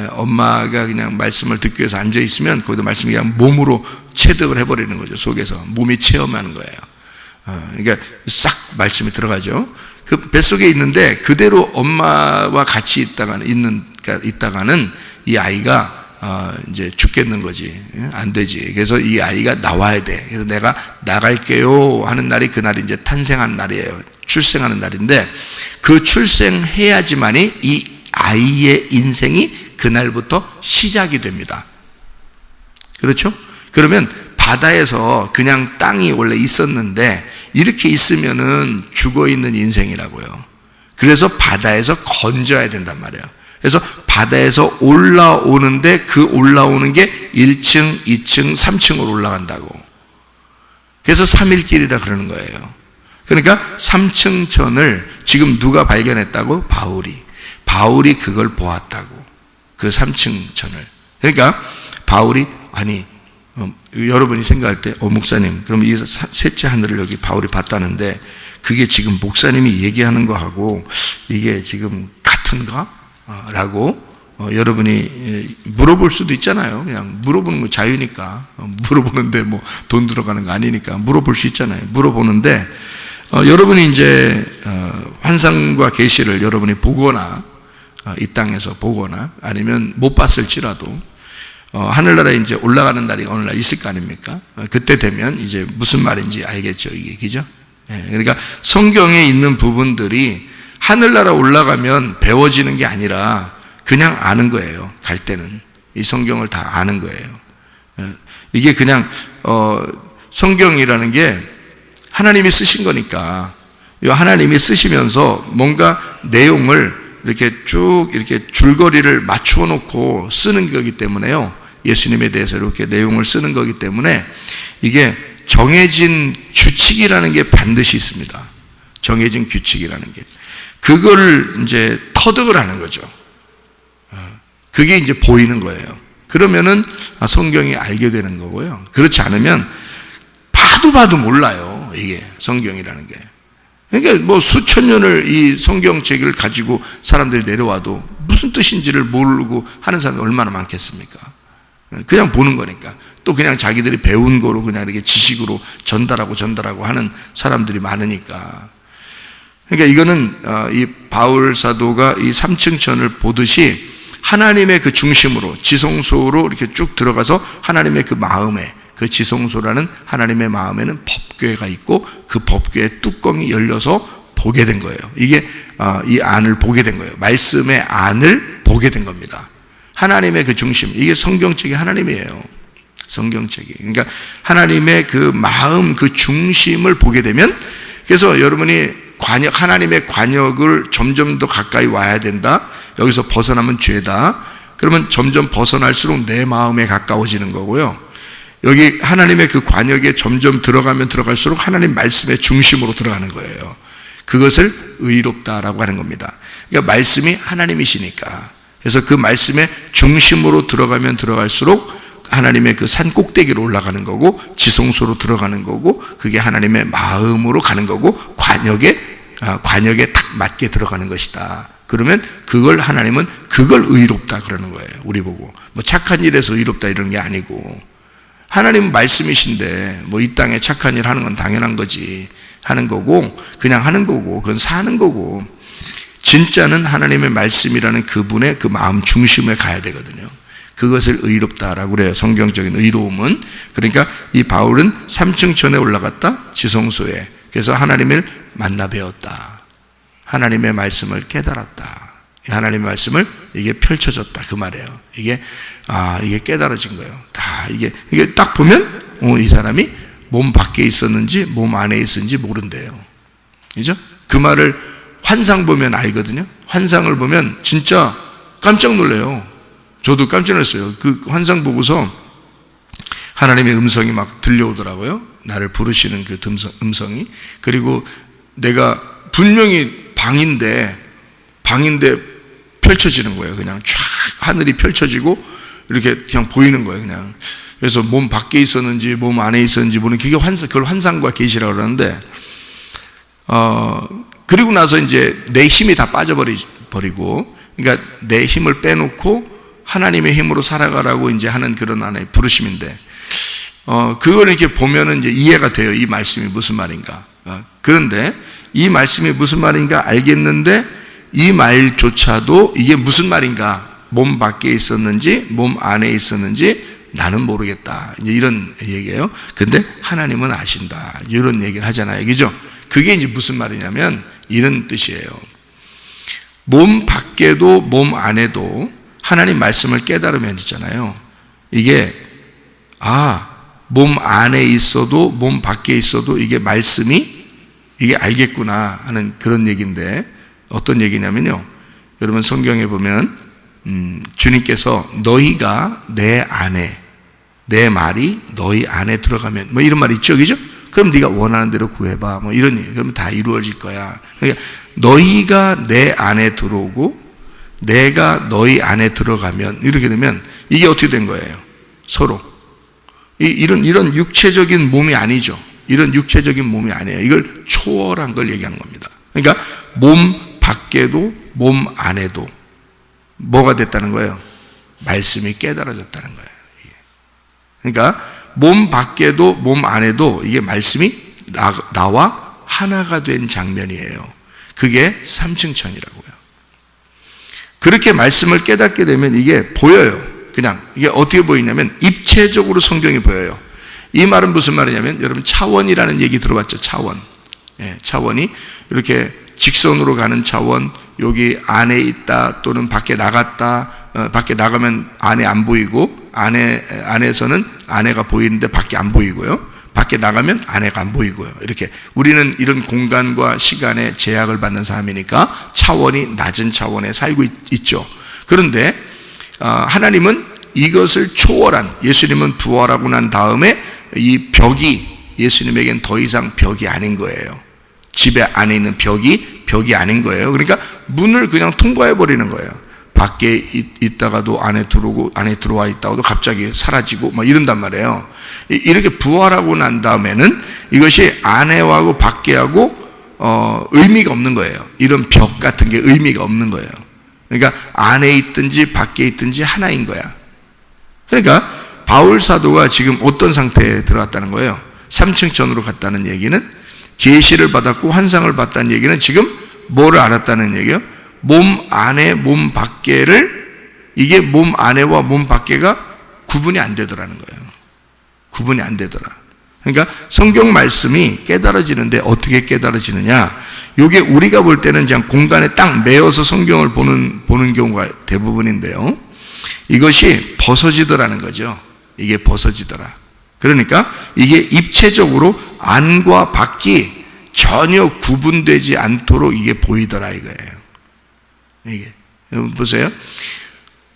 Speaker 1: 엄마가 그냥 말씀을 듣기 위해서 앉아 있으면 거기도 말씀이 그냥 몸으로 체득을 해버리는 거죠. 속에서 몸이 체험하는 거예요. 그러니까 싹 말씀이 들어가죠. 그 뱃속에 있는데 그대로 엄마와 같이 있다가는 이 아이가 이제 죽겠는 거지. 안 되지. 그래서 이 아이가 나와야 돼. 그래서 내가 나갈게요 하는 날이 그날이 이제 탄생한 날이에요. 출생하는 날인데 그 출생해야지만이 이 아이의 인생이 그날부터 시작이 됩니다. 그렇죠? 그러면 바다에서 그냥 땅이 원래 있었는데 이렇게 있으면은 죽어 있는 인생이라고요. 그래서 바다에서 건져야 된단 말이에요. 그래서 바다에서 올라오는데 그 올라오는 게 1층, 2층, 3층으로 올라간다고. 그래서 3일길이라 그러는 거예요. 그러니까 3층천을 지금 누가 발견했다고? 바울이 그걸 보았다고. 그 3층천을. 그러니까 바울이 여러분이 생각할 때 목사님 그럼 이 셋째 하늘을 여기 바울이 봤다는데 그게 지금 목사님이 얘기하는 거하고 이게 지금 같은가? 라고 여러분이 물어볼 수도 있잖아요. 그냥 물어보는 거 자유니까. 물어보는데 뭐 돈 들어가는 거 아니니까 물어볼 수 있잖아요. 물어보는데 여러분이 이제 환상과 계시를 여러분이 보거나 이 땅에서 보거나 아니면 못 봤을지라도 하늘나라에 이제 올라가는 날이 어느 날 있을 거 아닙니까? 그때 되면 이제 무슨 말인지 알겠죠, 이게, 그죠? 그러니까 성경에 있는 부분들이 하늘나라 올라가면 배워지는 게 아니라 그냥 아는 거예요. 갈 때는 이 성경을 다 아는 거예요. 이게 그냥 성경이라는 게 하나님이 쓰신 거니까 하나님이 쓰시면서 뭔가 내용을 이렇게 쭉 이렇게 줄거리를 맞춰 놓고 쓰는 거기 때문에요. 예수님에 대해서 이렇게 내용을 쓰는 거기 때문에 이게 정해진 규칙이라는 게 반드시 있습니다. 정해진 규칙이라는 게. 그걸 이제 터득을 하는 거죠. 그게 이제 보이는 거예요. 그러면은 성경이 알게 되는 거고요. 그렇지 않으면 봐도 몰라요. 이게 성경이라는 게. 그러니까 뭐 수천 년을 이 성경책을 가지고 사람들이 내려와도 무슨 뜻인지를 모르고 하는 사람이 얼마나 많겠습니까? 그냥 보는 거니까. 또 그냥 자기들이 배운 거로 그냥 이렇게 지식으로 전달하고 하는 사람들이 많으니까. 그러니까 이거는 이 바울 사도가 이 3층 천을 보듯이 하나님의 그 중심으로 지성소로 이렇게 쭉 들어가서 하나님의 그 마음에, 그 지성소라는 하나님의 마음에는 법궤가 있고 그 법궤의 뚜껑이 열려서 보게 된 거예요. 이게 이 안을 보게 된 거예요. 말씀의 안을 보게 된 겁니다. 하나님의 그 중심, 이게 성경책이 하나님이에요. 성경책이. 그러니까 하나님의 그 마음, 그 중심을 보게 되면, 그래서 여러분이 하나님의 관역을 점점 더 가까이 와야 된다. 여기서 벗어나면 죄다. 그러면 점점 벗어날수록 내 마음에 가까워지는 거고요. 여기 하나님의 그 관역에 점점 들어가면 들어갈수록 하나님 말씀의 중심으로 들어가는 거예요. 그것을 의롭다라고 하는 겁니다. 그러니까 말씀이 하나님이시니까. 그래서 그 말씀의 중심으로 들어가면 들어갈수록 하나님의 그 산 꼭대기로 올라가는 거고, 지성소로 들어가는 거고, 그게 하나님의 마음으로 가는 거고, 관역에 딱 맞게 들어가는 것이다. 그러면 그걸 하나님은 그걸 의롭다 그러는 거예요. 우리 보고 뭐 착한 일에서 의롭다 이런 게 아니고, 하나님은 말씀이신데 뭐 이 땅에 착한 일 하는 건 당연한 거지 하는 거고, 그냥 하는 거고, 그건 사는 거고, 진짜는 하나님의 말씀이라는 그분의 그 마음 중심에 가야 되거든요. 그것을 의롭다라고 그래요. 성경적인 의로움은. 그러니까 이 바울은 3층 천에 올라갔다, 지성소에. 그래서 하나님을 만나 배웠다. 하나님의 말씀을 깨달았다. 하나님의 말씀을 이게 펼쳐졌다 그 말이에요. 이게 깨달아진 거예요. 다 이게 딱 보면 이 사람이 몸 밖에 있었는지 몸 안에 있었는지 모른대요. 그죠? 그 말을 환상 보면 알거든요. 환상을 보면 진짜 깜짝 놀래요. 저도 깜짝 놀랐어요. 그 환상 보고서 하나님의 음성이 막 들려오더라고요. 나를 부르시는 그 음성이. 그리고 내가 분명히 방인데 펼쳐지는 거예요. 그냥 쫙 하늘이 펼쳐지고 이렇게 그냥 보이는 거예요. 그냥. 그래서 몸 밖에 있었는지 몸 안에 있었는지 모르는, 그걸 환상과 계시라고 그러는데, 그리고 나서 이제 내 힘이 다 빠져버리고, 그러니까 내 힘을 빼놓고 하나님의 힘으로 살아가라고 이제 하는 그런 하나의 부르심인데, 그걸 이렇게 보면은 이제 이해가 돼요. 이 말씀이 무슨 말인가. 그런데 이 말씀이 무슨 말인가 알겠는데, 이 말조차도 이게 무슨 말인가, 몸 밖에 있었는지 몸 안에 있었는지 나는 모르겠다, 이제 이런 얘기예요. 근데 하나님은 아신다, 이런 얘기를 하잖아요. 그죠? 그게 이제 무슨 말이냐면 이런 뜻이에요. 몸 밖에도 몸 안에도 하나님 말씀을 깨달으면 있잖아요. 이게 몸 안에 있어도 몸 밖에 있어도 이게 말씀이 이게 알겠구나 하는 그런 얘기인데, 어떤 얘기냐면요, 여러분 성경에 보면 주님께서 너희가 내 안에, 내 말이 너희 안에 들어가면 뭐 이런 말 있죠, 그죠? 그럼 네가 원하는 대로 구해봐, 뭐 이런 얘기. 그러면 다 이루어질 거야. 그러니까 너희가 내 안에 들어오고 내가 너희 안에 들어가면, 이렇게 되면 이게 어떻게 된 거예요? 서로 이런 육체적인 몸이 아니죠. 이런 육체적인 몸이 아니에요. 이걸 초월한 걸 얘기하는 겁니다. 그러니까 몸 밖에도 몸 안에도 뭐가 됐다는 거예요? 말씀이 깨달아졌다는 거예요. 그러니까 몸 밖에도 몸 안에도 이게 말씀이 나와 하나가 된 장면이에요. 그게 삼층천이라고요. 그렇게 말씀을 깨닫게 되면 이게 보여요. 그냥 이게 어떻게 보이냐면 입체적으로 성경이 보여요. 이 말은 무슨 말이냐면 여러분 차원이라는 얘기 들어봤죠? 차원. 예, 차원이 이렇게 직선으로 가는 차원, 여기 안에 있다 또는 밖에 나갔다, 밖에 나가면 안에 안 보이고 안에서는 안에가 보이는데 밖에 안 보이고요. 밖에 나가면 안에가 안 보이고요. 이렇게 우리는 이런 공간과 시간에 제약을 받는 사람이니까 차원이 낮은 차원에 살고 있죠. 그런데 하나님은 이것을 초월한, 예수님은 부활하고 난 다음에 이 벽이 예수님에겐 더 이상 벽이 아닌 거예요. 집에 안에 있는 벽이 아닌 거예요. 그러니까 문을 그냥 통과해 버리는 거예요. 밖에 있다가도 안에 들어오고 안에 들어와 있다가도 갑자기 사라지고 막 이런단 말이에요. 이렇게 부활하고 난 다음에는 이것이 안에하고 밖에하고 의미가 없는 거예요. 이런 벽 같은 게 의미가 없는 거예요. 그러니까 안에 있든지 밖에 있든지 하나인 거야. 그러니까 바울 사도가 지금 어떤 상태에 들어갔다는 거예요? 삼층천으로 갔다는 얘기는 계시를 받았고 환상을 봤다는 얘기는 지금 뭐를 알았다는 얘기예요? 몸 안에 몸 밖에를, 이게 몸 안에와 몸 밖에가 구분이 안 되더라는 거예요. 구분이 안 되더라. 그러니까 성경 말씀이 깨달아지는데 어떻게 깨달아지느냐? 이게 우리가 볼 때는 그냥 공간에 딱 매어서 성경을 보는 경우가 대부분인데요. 이것이 벗어지더라는 거죠. 이게 벗어지더라. 그러니까 이게 입체적으로 안과 밖이 전혀 구분되지 않도록 이게 보이더라 이거예요. 이게 여러분 보세요.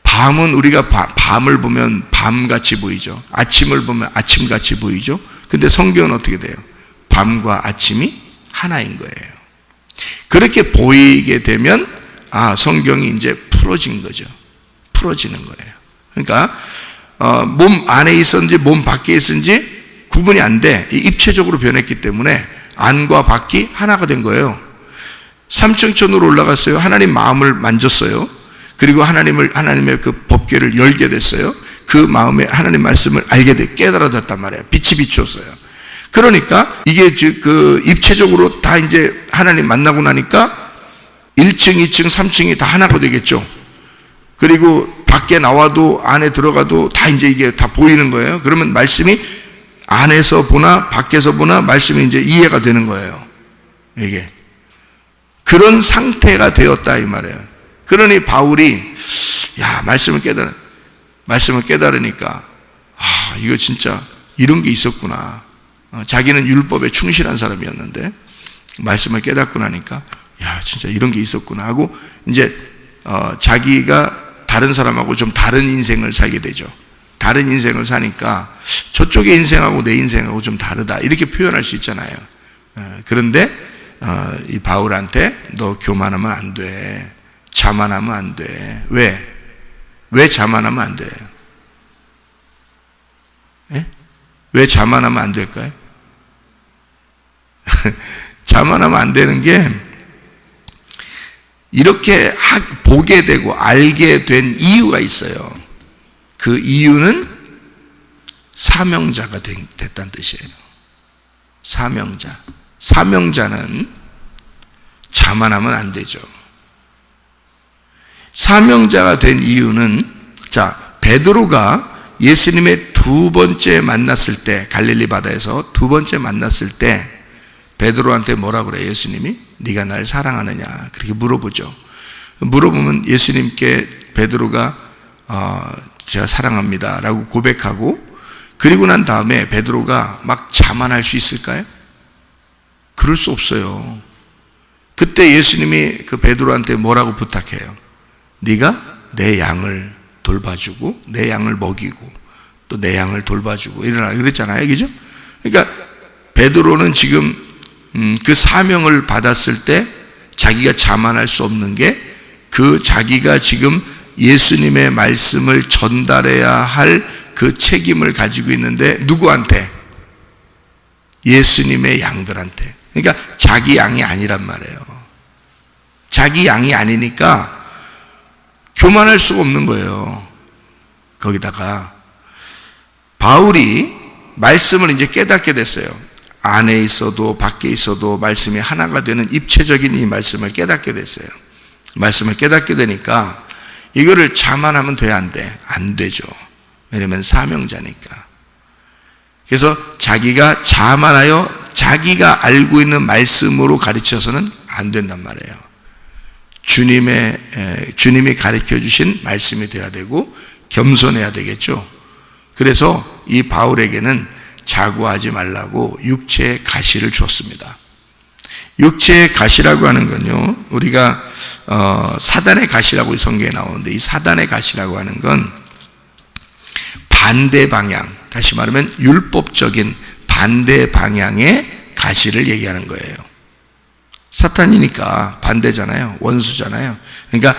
Speaker 1: 밤은 우리가 밤을 보면 밤같이 보이죠. 아침을 보면 아침같이 보이죠. 근데 성경은 어떻게 돼요? 밤과 아침이 하나인 거예요. 그렇게 보이게 되면 성경이 이제 풀어진 거죠. 풀어지는 거예요. 그러니까 몸 안에 있었는지 몸 밖에 있었는지 구분이 안 돼. 입체적으로 변했기 때문에 안과 밖이 하나가 된 거예요. 삼층천으로 올라갔어요. 하나님 마음을 만졌어요. 그리고 하나님의 그 법궤를 열게 됐어요. 그 마음에 하나님 말씀을 알게 돼 깨달아졌단 말이에요. 빛이 비추었어요. 그러니까 이게 그 입체적으로 다 이제 하나님 만나고 나니까 1층, 2층, 3층이 다 하나가 되겠죠. 그리고 밖에 나와도 안에 들어가도 다 이제 이게 다 보이는 거예요. 그러면 말씀이 안에서 보나 밖에서 보나 말씀이 이제 이해가 되는 거예요. 이게 그런 상태가 되었다 이 말이에요. 그러니 바울이 말씀을 깨달으니까 이거 진짜 이런 게 있었구나. 자기는 율법에 충실한 사람이었는데 말씀을 깨닫고 나니까 진짜 이런 게 있었구나 하고 이제 자기가 다른 사람하고 좀 다른 인생을 살게 되죠. 다른 인생을 사니까 저쪽의 인생하고 내 인생하고 좀 다르다 이렇게 표현할 수 있잖아요. 그런데 이 바울한테 너 교만하면 안 돼. 자만하면 안 돼. 왜 자만하면 안 돼? 왜 자만하면 안 될까요? 자만하면 안 되는 게 이렇게 보게 되고 알게 된 이유가 있어요. 그 이유는 사명자가 됐다는 뜻이에요. 사명자는 자만하면 안 되죠. 사명자가 된 이유는 베드로가 예수님의 두 번째 만났을 때 갈릴리 바다에서 두 번째 만났을 때 베드로한테 뭐라 그래요? 예수님이 네가 날 사랑하느냐 그렇게 물어보죠. 물어보면 예수님께 베드로가 제가 사랑합니다 라고 고백하고 그리고 난 다음에 베드로가 막 자만할 수 있을까요? 그럴 수 없어요. 그때 예수님이 그 베드로한테 뭐라고 부탁해요? 네가 내 양을 돌봐주고 내 양을 먹이고 또 내 양을 돌봐주고 이러라 그랬잖아요. 그죠? 그러니까 베드로는 지금 그 사명을 받았을 때 자기가 자만할 수 없는 게 그 자기가 지금 예수님의 말씀을 전달해야 할 그 책임을 가지고 있는데 누구한테? 예수님의 양들한테. 그러니까 자기 양이 아니란 말이에요. 자기 양이 아니니까 교만할 수가 없는 거예요. 거기다가 바울이 말씀을 이제 깨닫게 됐어요. 안에 있어도 밖에 있어도 말씀이 하나가 되는 입체적인 이 말씀을 깨닫게 됐어요. 말씀을 깨닫게 되니까 이거를 자만하면 돼, 안 돼? 안 되죠. 왜냐면 사명자니까. 그래서 자기가 자만하여 자기가 알고 있는 말씀으로 가르쳐서는 안 된단 말이에요. 주님이 가르쳐 주신 말씀이 돼야 되고 겸손해야 되겠죠. 그래서 이 바울에게는 자고하지 말라고 육체의 가시를 줬습니다. 육체의 가시라고 하는 건요, 우리가 사단의 가시라고 성경에 나오는데, 이 사단의 가시라고 하는 건 반대 방향, 다시 말하면 율법적인 반대 방향의 가시를 얘기하는 거예요. 사탄이니까 반대잖아요. 원수잖아요. 그러니까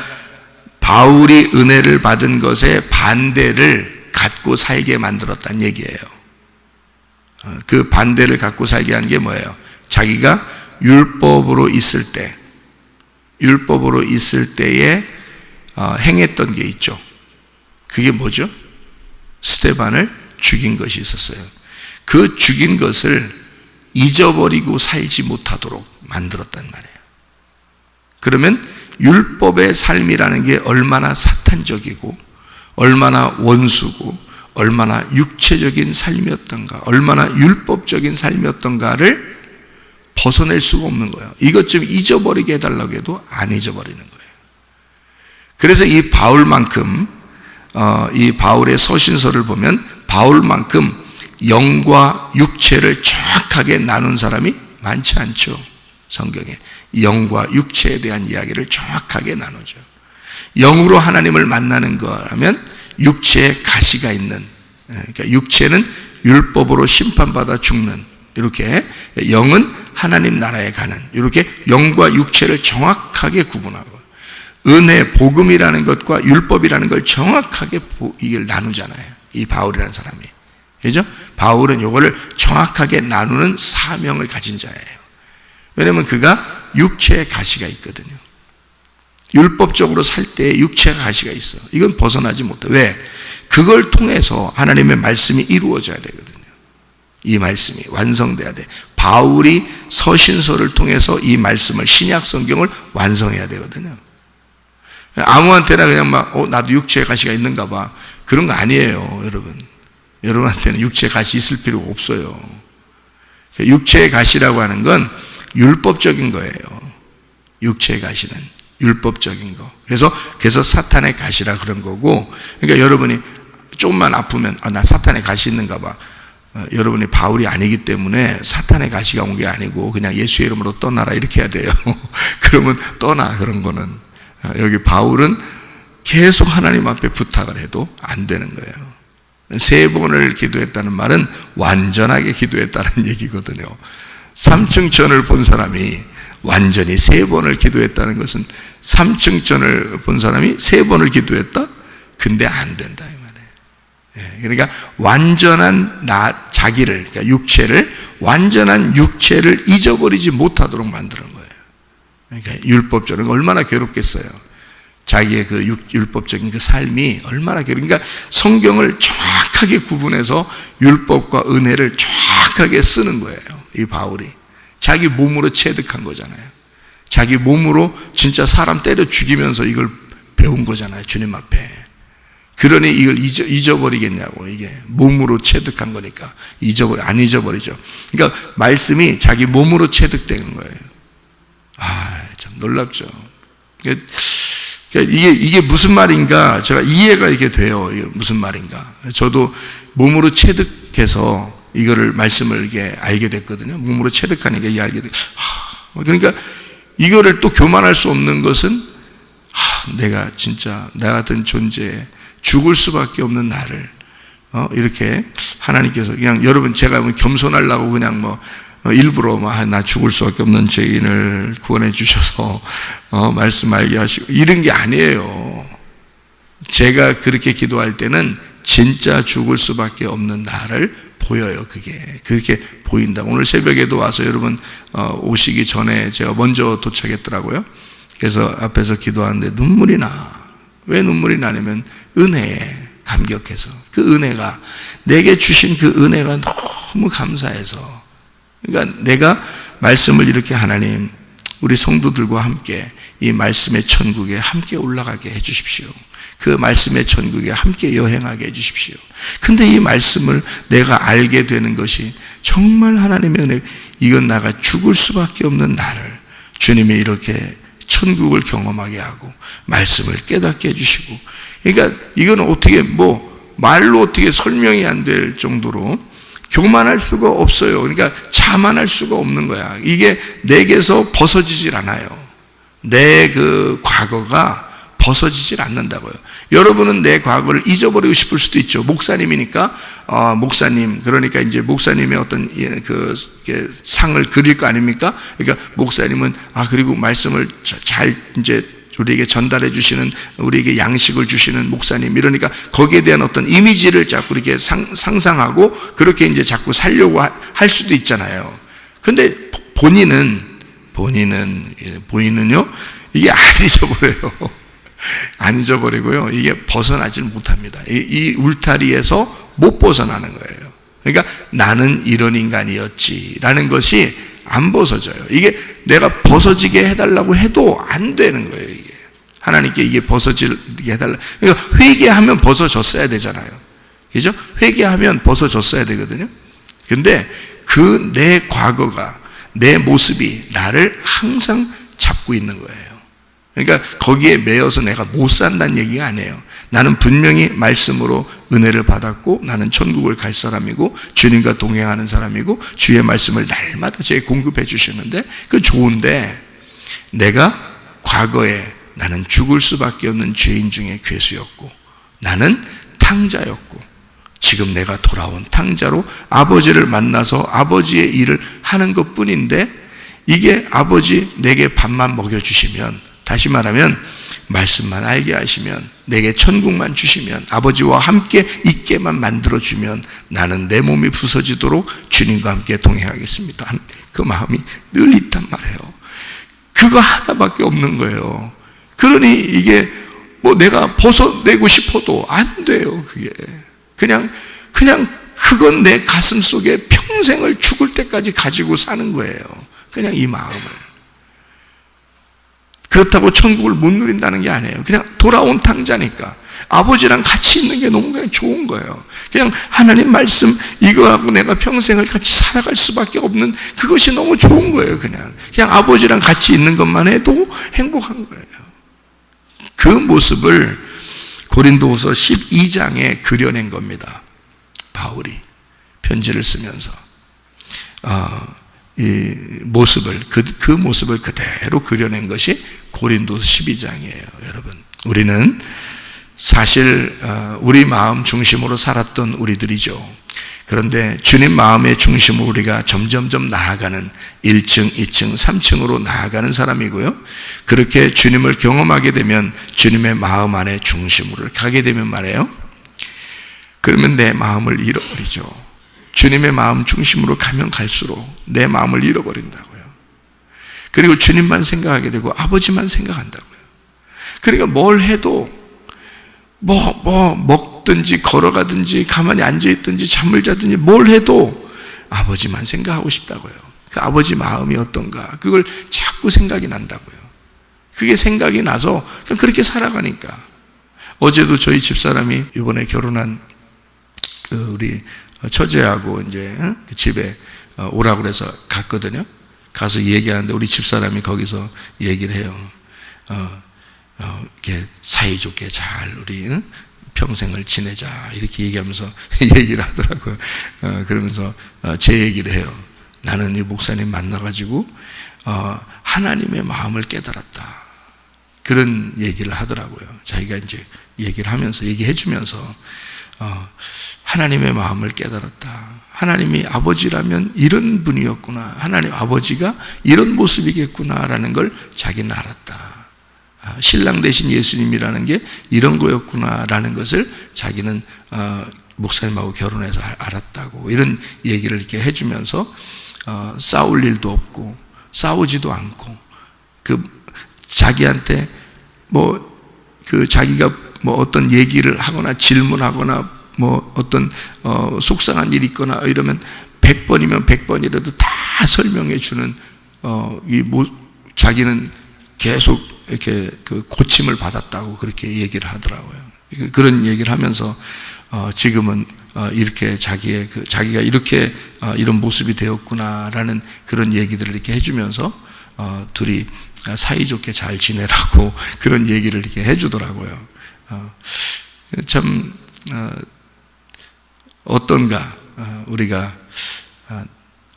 Speaker 1: 바울이 은혜를 받은 것에 반대를 갖고 살게 만들었다는 얘기예요. 그 반대를 갖고 살게 한 게 뭐예요? 자기가 율법으로 있을 때에 행했던 게 있죠. 그게 뭐죠? 스데반을 죽인 것이 있었어요. 그 죽인 것을 잊어버리고 살지 못하도록 만들었단 말이에요. 그러면 율법의 삶이라는 게 얼마나 사탄적이고 얼마나 원수고 얼마나 육체적인 삶이었던가, 얼마나 율법적인 삶이었던가를 벗어낼 수가 없는 거예요. 이것 좀 잊어버리게 해달라고 해도 안 잊어버리는 거예요. 그래서 이 바울만큼, 이 바울의 서신서를 보면 바울만큼 영과 육체를 정확하게 나눈 사람이 많지 않죠. 성경에 영과 육체에 대한 이야기를 정확하게 나누죠. 영으로 하나님을 만나는 거라면 육체에 가시가 있는, 그러니까 육체는 율법으로 심판받아 죽는, 이렇게 영은 하나님 나라에 가는, 이렇게 영과 육체를 정확하게 구분하고, 은혜, 복음이라는 것과 율법이라는 걸 정확하게 이걸 나누잖아요. 이 바울이라는 사람이. 그죠? 바울은 이거를 정확하게 나누는 사명을 가진 자예요. 왜냐하면 그가 육체의 가시가 있거든요. 율법적으로 살 때 육체가 가시가 있어. 이건 벗어나지 못해. 왜? 그걸 통해서 하나님의 말씀이 이루어져야 되거든요. 이 말씀이 완성돼야 돼. 바울이 서신서를 통해서 이 말씀을, 신약 성경을 완성해야 되거든요. 아무한테나 그냥 나도 육체의 가시가 있는가 봐. 그런 거 아니에요, 여러분. 여러분한테는 육체의 가시 있을 필요가 없어요. 육체의 가시라고 하는 건 율법적인 거예요. 육체의 가시는 율법적인 거. 그래서 사탄의 가시라 그런 거고, 그러니까 여러분이 조금만 아프면 나 사탄의 가시 있는가 봐. 여러분이 바울이 아니기 때문에 사탄의 가시가 온 게 아니고 그냥 예수의 이름으로 떠나라 이렇게 해야 돼요. 그러면 떠나. 그런 거는 여기 바울은 계속 하나님 앞에 부탁을 해도 안 되는 거예요. 3번을 기도했다는 말은 완전하게 기도했다는 얘기거든요. 삼층천을 본 사람이 완전히 3번을 기도했다는 것은 삼층천을 본 사람이 3번을 기도했다? 근데 안 된다 이 말이에요. 그러니까 완전한 자기를, 그러니까 육체를, 완전한 육체를 잊어버리지 못하도록 만드는 거예요. 그러니까 율법적인 얼마나 괴롭겠어요. 자기의 그 율법적인 그 삶이 얼마나 그러니까 성경을 정확하게 구분해서 율법과 은혜를 정확하게 쓰는 거예요. 이 바울이 자기 몸으로 체득한 거잖아요. 자기 몸으로 진짜 사람 때려 죽이면서 이걸 배운 거잖아요. 주님 앞에. 그러니 이걸 잊어버리겠냐고. 이게 몸으로 체득한 거니까 안 잊어버리죠. 그러니까 말씀이 자기 몸으로 체득되는 거예요. 참 놀랍죠. 이게 무슨 말인가 제가 이해가 이게 돼요. 이게 무슨 말인가. 저도 몸으로 체득해서 이거를 말씀을 이게 알게 됐거든요. 몸으로 체득하니까 이게 알게 돼. 그러니까 이거를 또 교만할 수 없는 것은 내가 진짜 나 같은 존재에 죽을 수밖에 없는 나를 이렇게 하나님께서 그냥 여러분 제가 겸손하려고 그냥 일부러 나 죽을 수밖에 없는 죄인을 구원해 주셔서 말씀 알게 하시고 이런 게 아니에요. 제가 그렇게 기도할 때는 진짜 죽을 수밖에 없는 나를 보여요. 그렇게 보인다. 오늘 새벽에도 와서 여러분 오시기 전에 제가 먼저 도착했더라고요. 그래서 앞에서 기도하는데 눈물이 나. 왜 눈물이 나냐면 은혜에 감격해서, 그 은혜가, 내게 주신 그 은혜가 너무 감사해서. 그러니까 내가 말씀을 이렇게 하나님, 우리 성도들과 함께 이 말씀의 천국에 함께 올라가게 해주십시오. 그 말씀의 천국에 함께 여행하게 해주십시오. 근데 이 말씀을 내가 알게 되는 것이 정말 하나님의 은혜, 이건 나가 죽을 수밖에 없는 나를 주님이 이렇게 천국을 경험하게 하고 말씀을 깨닫게 해주시고, 그러니까 이건 어떻게 말로 어떻게 설명이 안 될 정도로 교만할 수가 없어요. 그러니까 자만할 수가 없는 거야. 이게 내게서 벗어지질 않아요. 내 그 과거가 벗어지질 않는다고요. 여러분은 내 과거를 잊어버리고 싶을 수도 있죠. 목사님이니까, 목사님, 그러니까 이제 목사님의 어떤 그 상을 그릴 거 아닙니까? 그러니까 목사님은, 그리고 말씀을 잘 이제 우리에게 전달해 주시는, 우리에게 양식을 주시는 목사님, 이러니까 거기에 대한 어떤 이미지를 자꾸 이렇게 상상하고 그렇게 이제 자꾸 살려고 할 수도 있잖아요. 근데 본인은요, 이게 안 잊어버려요. 안 잊어버리고요, 이게 벗어나질 못합니다. 이 울타리에서 못 벗어나는 거예요. 그러니까 나는 이런 인간이었지라는 것이 안 벗어져요. 이게 내가 벗어지게 해달라고 해도 안 되는 거예요. 이게 하나님께 이게 벗어지게 해달라. 그러니까 회개하면 벗어졌어야 되잖아요. 그죠? 회개하면 벗어졌어야 되거든요. 근데 그 내 과거가, 내 모습이 나를 항상 잡고 있는 거예요. 그러니까 거기에 매여서 내가 못 산다는 얘기가 아니에요. 나는 분명히 말씀으로 은혜를 받았고, 나는 천국을 갈 사람이고, 주님과 동행하는 사람이고, 주의 말씀을 날마다 제게 공급해 주시는데, 그 좋은데, 내가 과거에 나는 죽을 수밖에 없는 죄인 중에 괴수였고, 나는 탕자였고, 지금 내가 돌아온 탕자로 아버지를 만나서 아버지의 일을 하는 것 뿐인데, 이게 아버지 내게 밥만 먹여주시면, 다시 말하면 말씀만 알게 하시면, 내게 천국만 주시면, 아버지와 함께 있게만 만들어주면 나는 내 몸이 부서지도록 주님과 함께 동행하겠습니다. 그 마음이 늘 있단 말이에요. 그거 하나밖에 없는 거예요. 그러니 이게 내가 벗어내고 싶어도 안 돼요. 그게 그냥 그건 내 가슴 속에 평생을 죽을 때까지 가지고 사는 거예요. 그냥 이 마음을. 그렇다고 천국을 못 누린다는 게 아니에요. 그냥 돌아온 탕자니까 아버지랑 같이 있는 게 너무 그냥 좋은 거예요. 그냥 하나님 말씀 이거하고 내가 평생을 같이 살아갈 수밖에 없는 그것이 너무 좋은 거예요. 그냥 아버지랑 같이 있는 것만 해도 행복한 거예요. 그 모습을 고린도후서 12장에 그려낸 겁니다. 바울이 편지를 쓰면서 이 모습을, 그 모습을 그대로 그려낸 것이 고린도서 12장이에요. 여러분, 우리는 사실 우리 마음 중심으로 살았던 우리들이죠. 그런데 주님 마음의 중심으로 우리가 점점점 나아가는 1층, 2층, 3층으로 나아가는 사람이고요. 그렇게 주님을 경험하게 되면 주님의 마음 안에 중심으로 가게 되면 말이에요, 그러면 내 마음을 잃어버리죠. 주님의 마음 중심으로 가면 갈수록 내 마음을 잃어버린다고요. 그리고 주님만 생각하게 되고 아버지만 생각한다고요. 그러니까 뭘 해도 먹든지 걸어가든지 가만히 앉아있든지 잠을 자든지 뭘 해도 아버지만 생각하고 싶다고요. 그 아버지 마음이 어떤가 그걸 자꾸 생각이 난다고요. 그게 생각이 나서 그냥 그렇게 살아가니까. 어제도 저희 집사람이 이번에 결혼한 우리 처제하고 이제 집에 오라고 그래서 갔거든요. 가서 얘기하는데 우리 집사람이 거기서 얘기를 해요. 이렇게 사이좋게 잘 우리 평생을 지내자 이렇게 얘기하면서 얘기를 하더라고요. 그러면서 제 얘기를 해요. 나는 이 목사님 만나가지고 하나님의 마음을 깨달았다. 그런 얘기를 하더라고요. 자기가 이제 얘기를 하면서 얘기해 주면서 하나님의 마음을 깨달았다. 하나님이 아버지라면 이런 분이었구나. 하나님 아버지가 이런 모습이겠구나라는 걸 자기는 알았다. 신랑 대신 예수님이라는 게 이런 거였구나라는 것을 자기는 목사님하고 결혼해서 알았다고 이런 얘기를 이렇게 해주면서 싸울 일도 없고 싸우지도 않고 그 자기한테 그 자기가 뭐 어떤 얘기를 하거나 질문하거나 뭐 어떤 속상한 일이 있거나 이러면 100번이면 100번이라도 다 설명해 주는 자기는 계속 이렇게 그 고침을 받았다고 그렇게 얘기를 하더라고요. 그런 얘기를 하면서 지금은 이렇게 자기가 이렇게 이런 모습이 되었구나라는 그런 얘기들을 이렇게 해주면서 둘이 사이좋게 잘 지내라고 그런 얘기를 이렇게 해주더라고요. 참 어떤가 우리가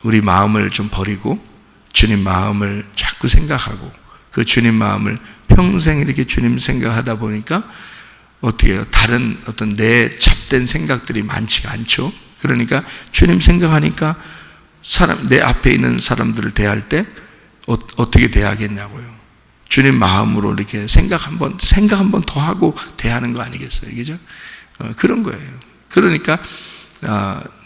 Speaker 1: 우리 마음을 좀 버리고 주님 마음을 자꾸 생각하고 그 주님 마음을 평생 이렇게 주님 생각하다 보니까 어떻게 해요? 다른 어떤 내 잡된 생각들이 많지가 않죠. 그러니까 주님 생각하니까 내 앞에 있는 사람들을 대할 때 어떻게 대하겠냐고요. 주님 마음으로 이렇게 생각 한 번 더 하고 대하는 거 아니겠어요? 그죠? 그런 거예요. 그러니까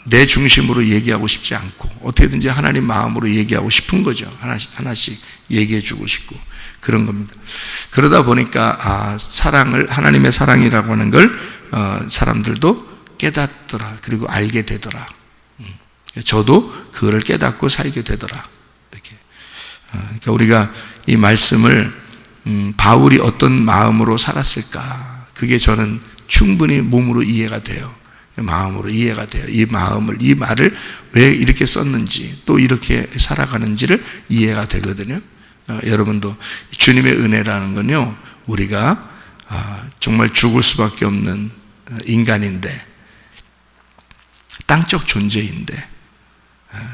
Speaker 1: 내 중심으로 얘기하고 싶지 않고 어떻게든지 하나님 마음으로 얘기하고 싶은 거죠. 하나씩 얘기해 주고 싶고 그런 겁니다. 그러다 보니까 하나님의 사랑이라고 하는 걸 사람들도 깨닫더라. 그리고 알게 되더라. 저도 그거를 깨닫고 살게 되더라. 이렇게. 그러니까 우리가 이 말씀을 바울이 어떤 마음으로 살았을까? 그게 저는 충분히 몸으로 이해가 돼요. 마음으로 이해가 돼요. 이 말을 왜 이렇게 썼는지 또 이렇게 살아가는지를 이해가 되거든요. 여러분도 주님의 은혜라는 건요, 우리가 정말 죽을 수밖에 없는 인간인데, 땅적 존재인데,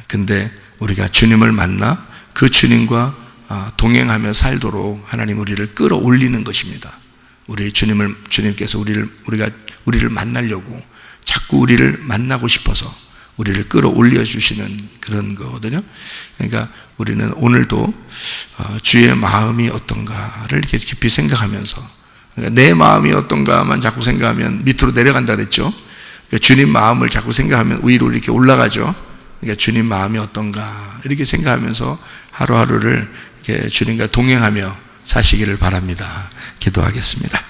Speaker 1: 근데 우리가 주님을 만나 그 주님과 동행하며 살도록 하나님 우리를 끌어올리는 것입니다. 주님께서 우리를 만나려고 자꾸 우리를 만나고 싶어서 우리를 끌어올려 주시는 그런 거거든요. 그러니까 우리는 오늘도 주의 마음이 어떤가를 이렇게 깊이 생각하면서, 그러니까 내 마음이 어떤가만 자꾸 생각하면 밑으로 내려간다 그랬죠. 그러니까 주님 마음을 자꾸 생각하면 위로 이렇게 올라가죠. 그러니까 주님 마음이 어떤가 이렇게 생각하면서 하루하루를 이렇게 주님과 동행하며 사시기를 바랍니다. 기도하겠습니다.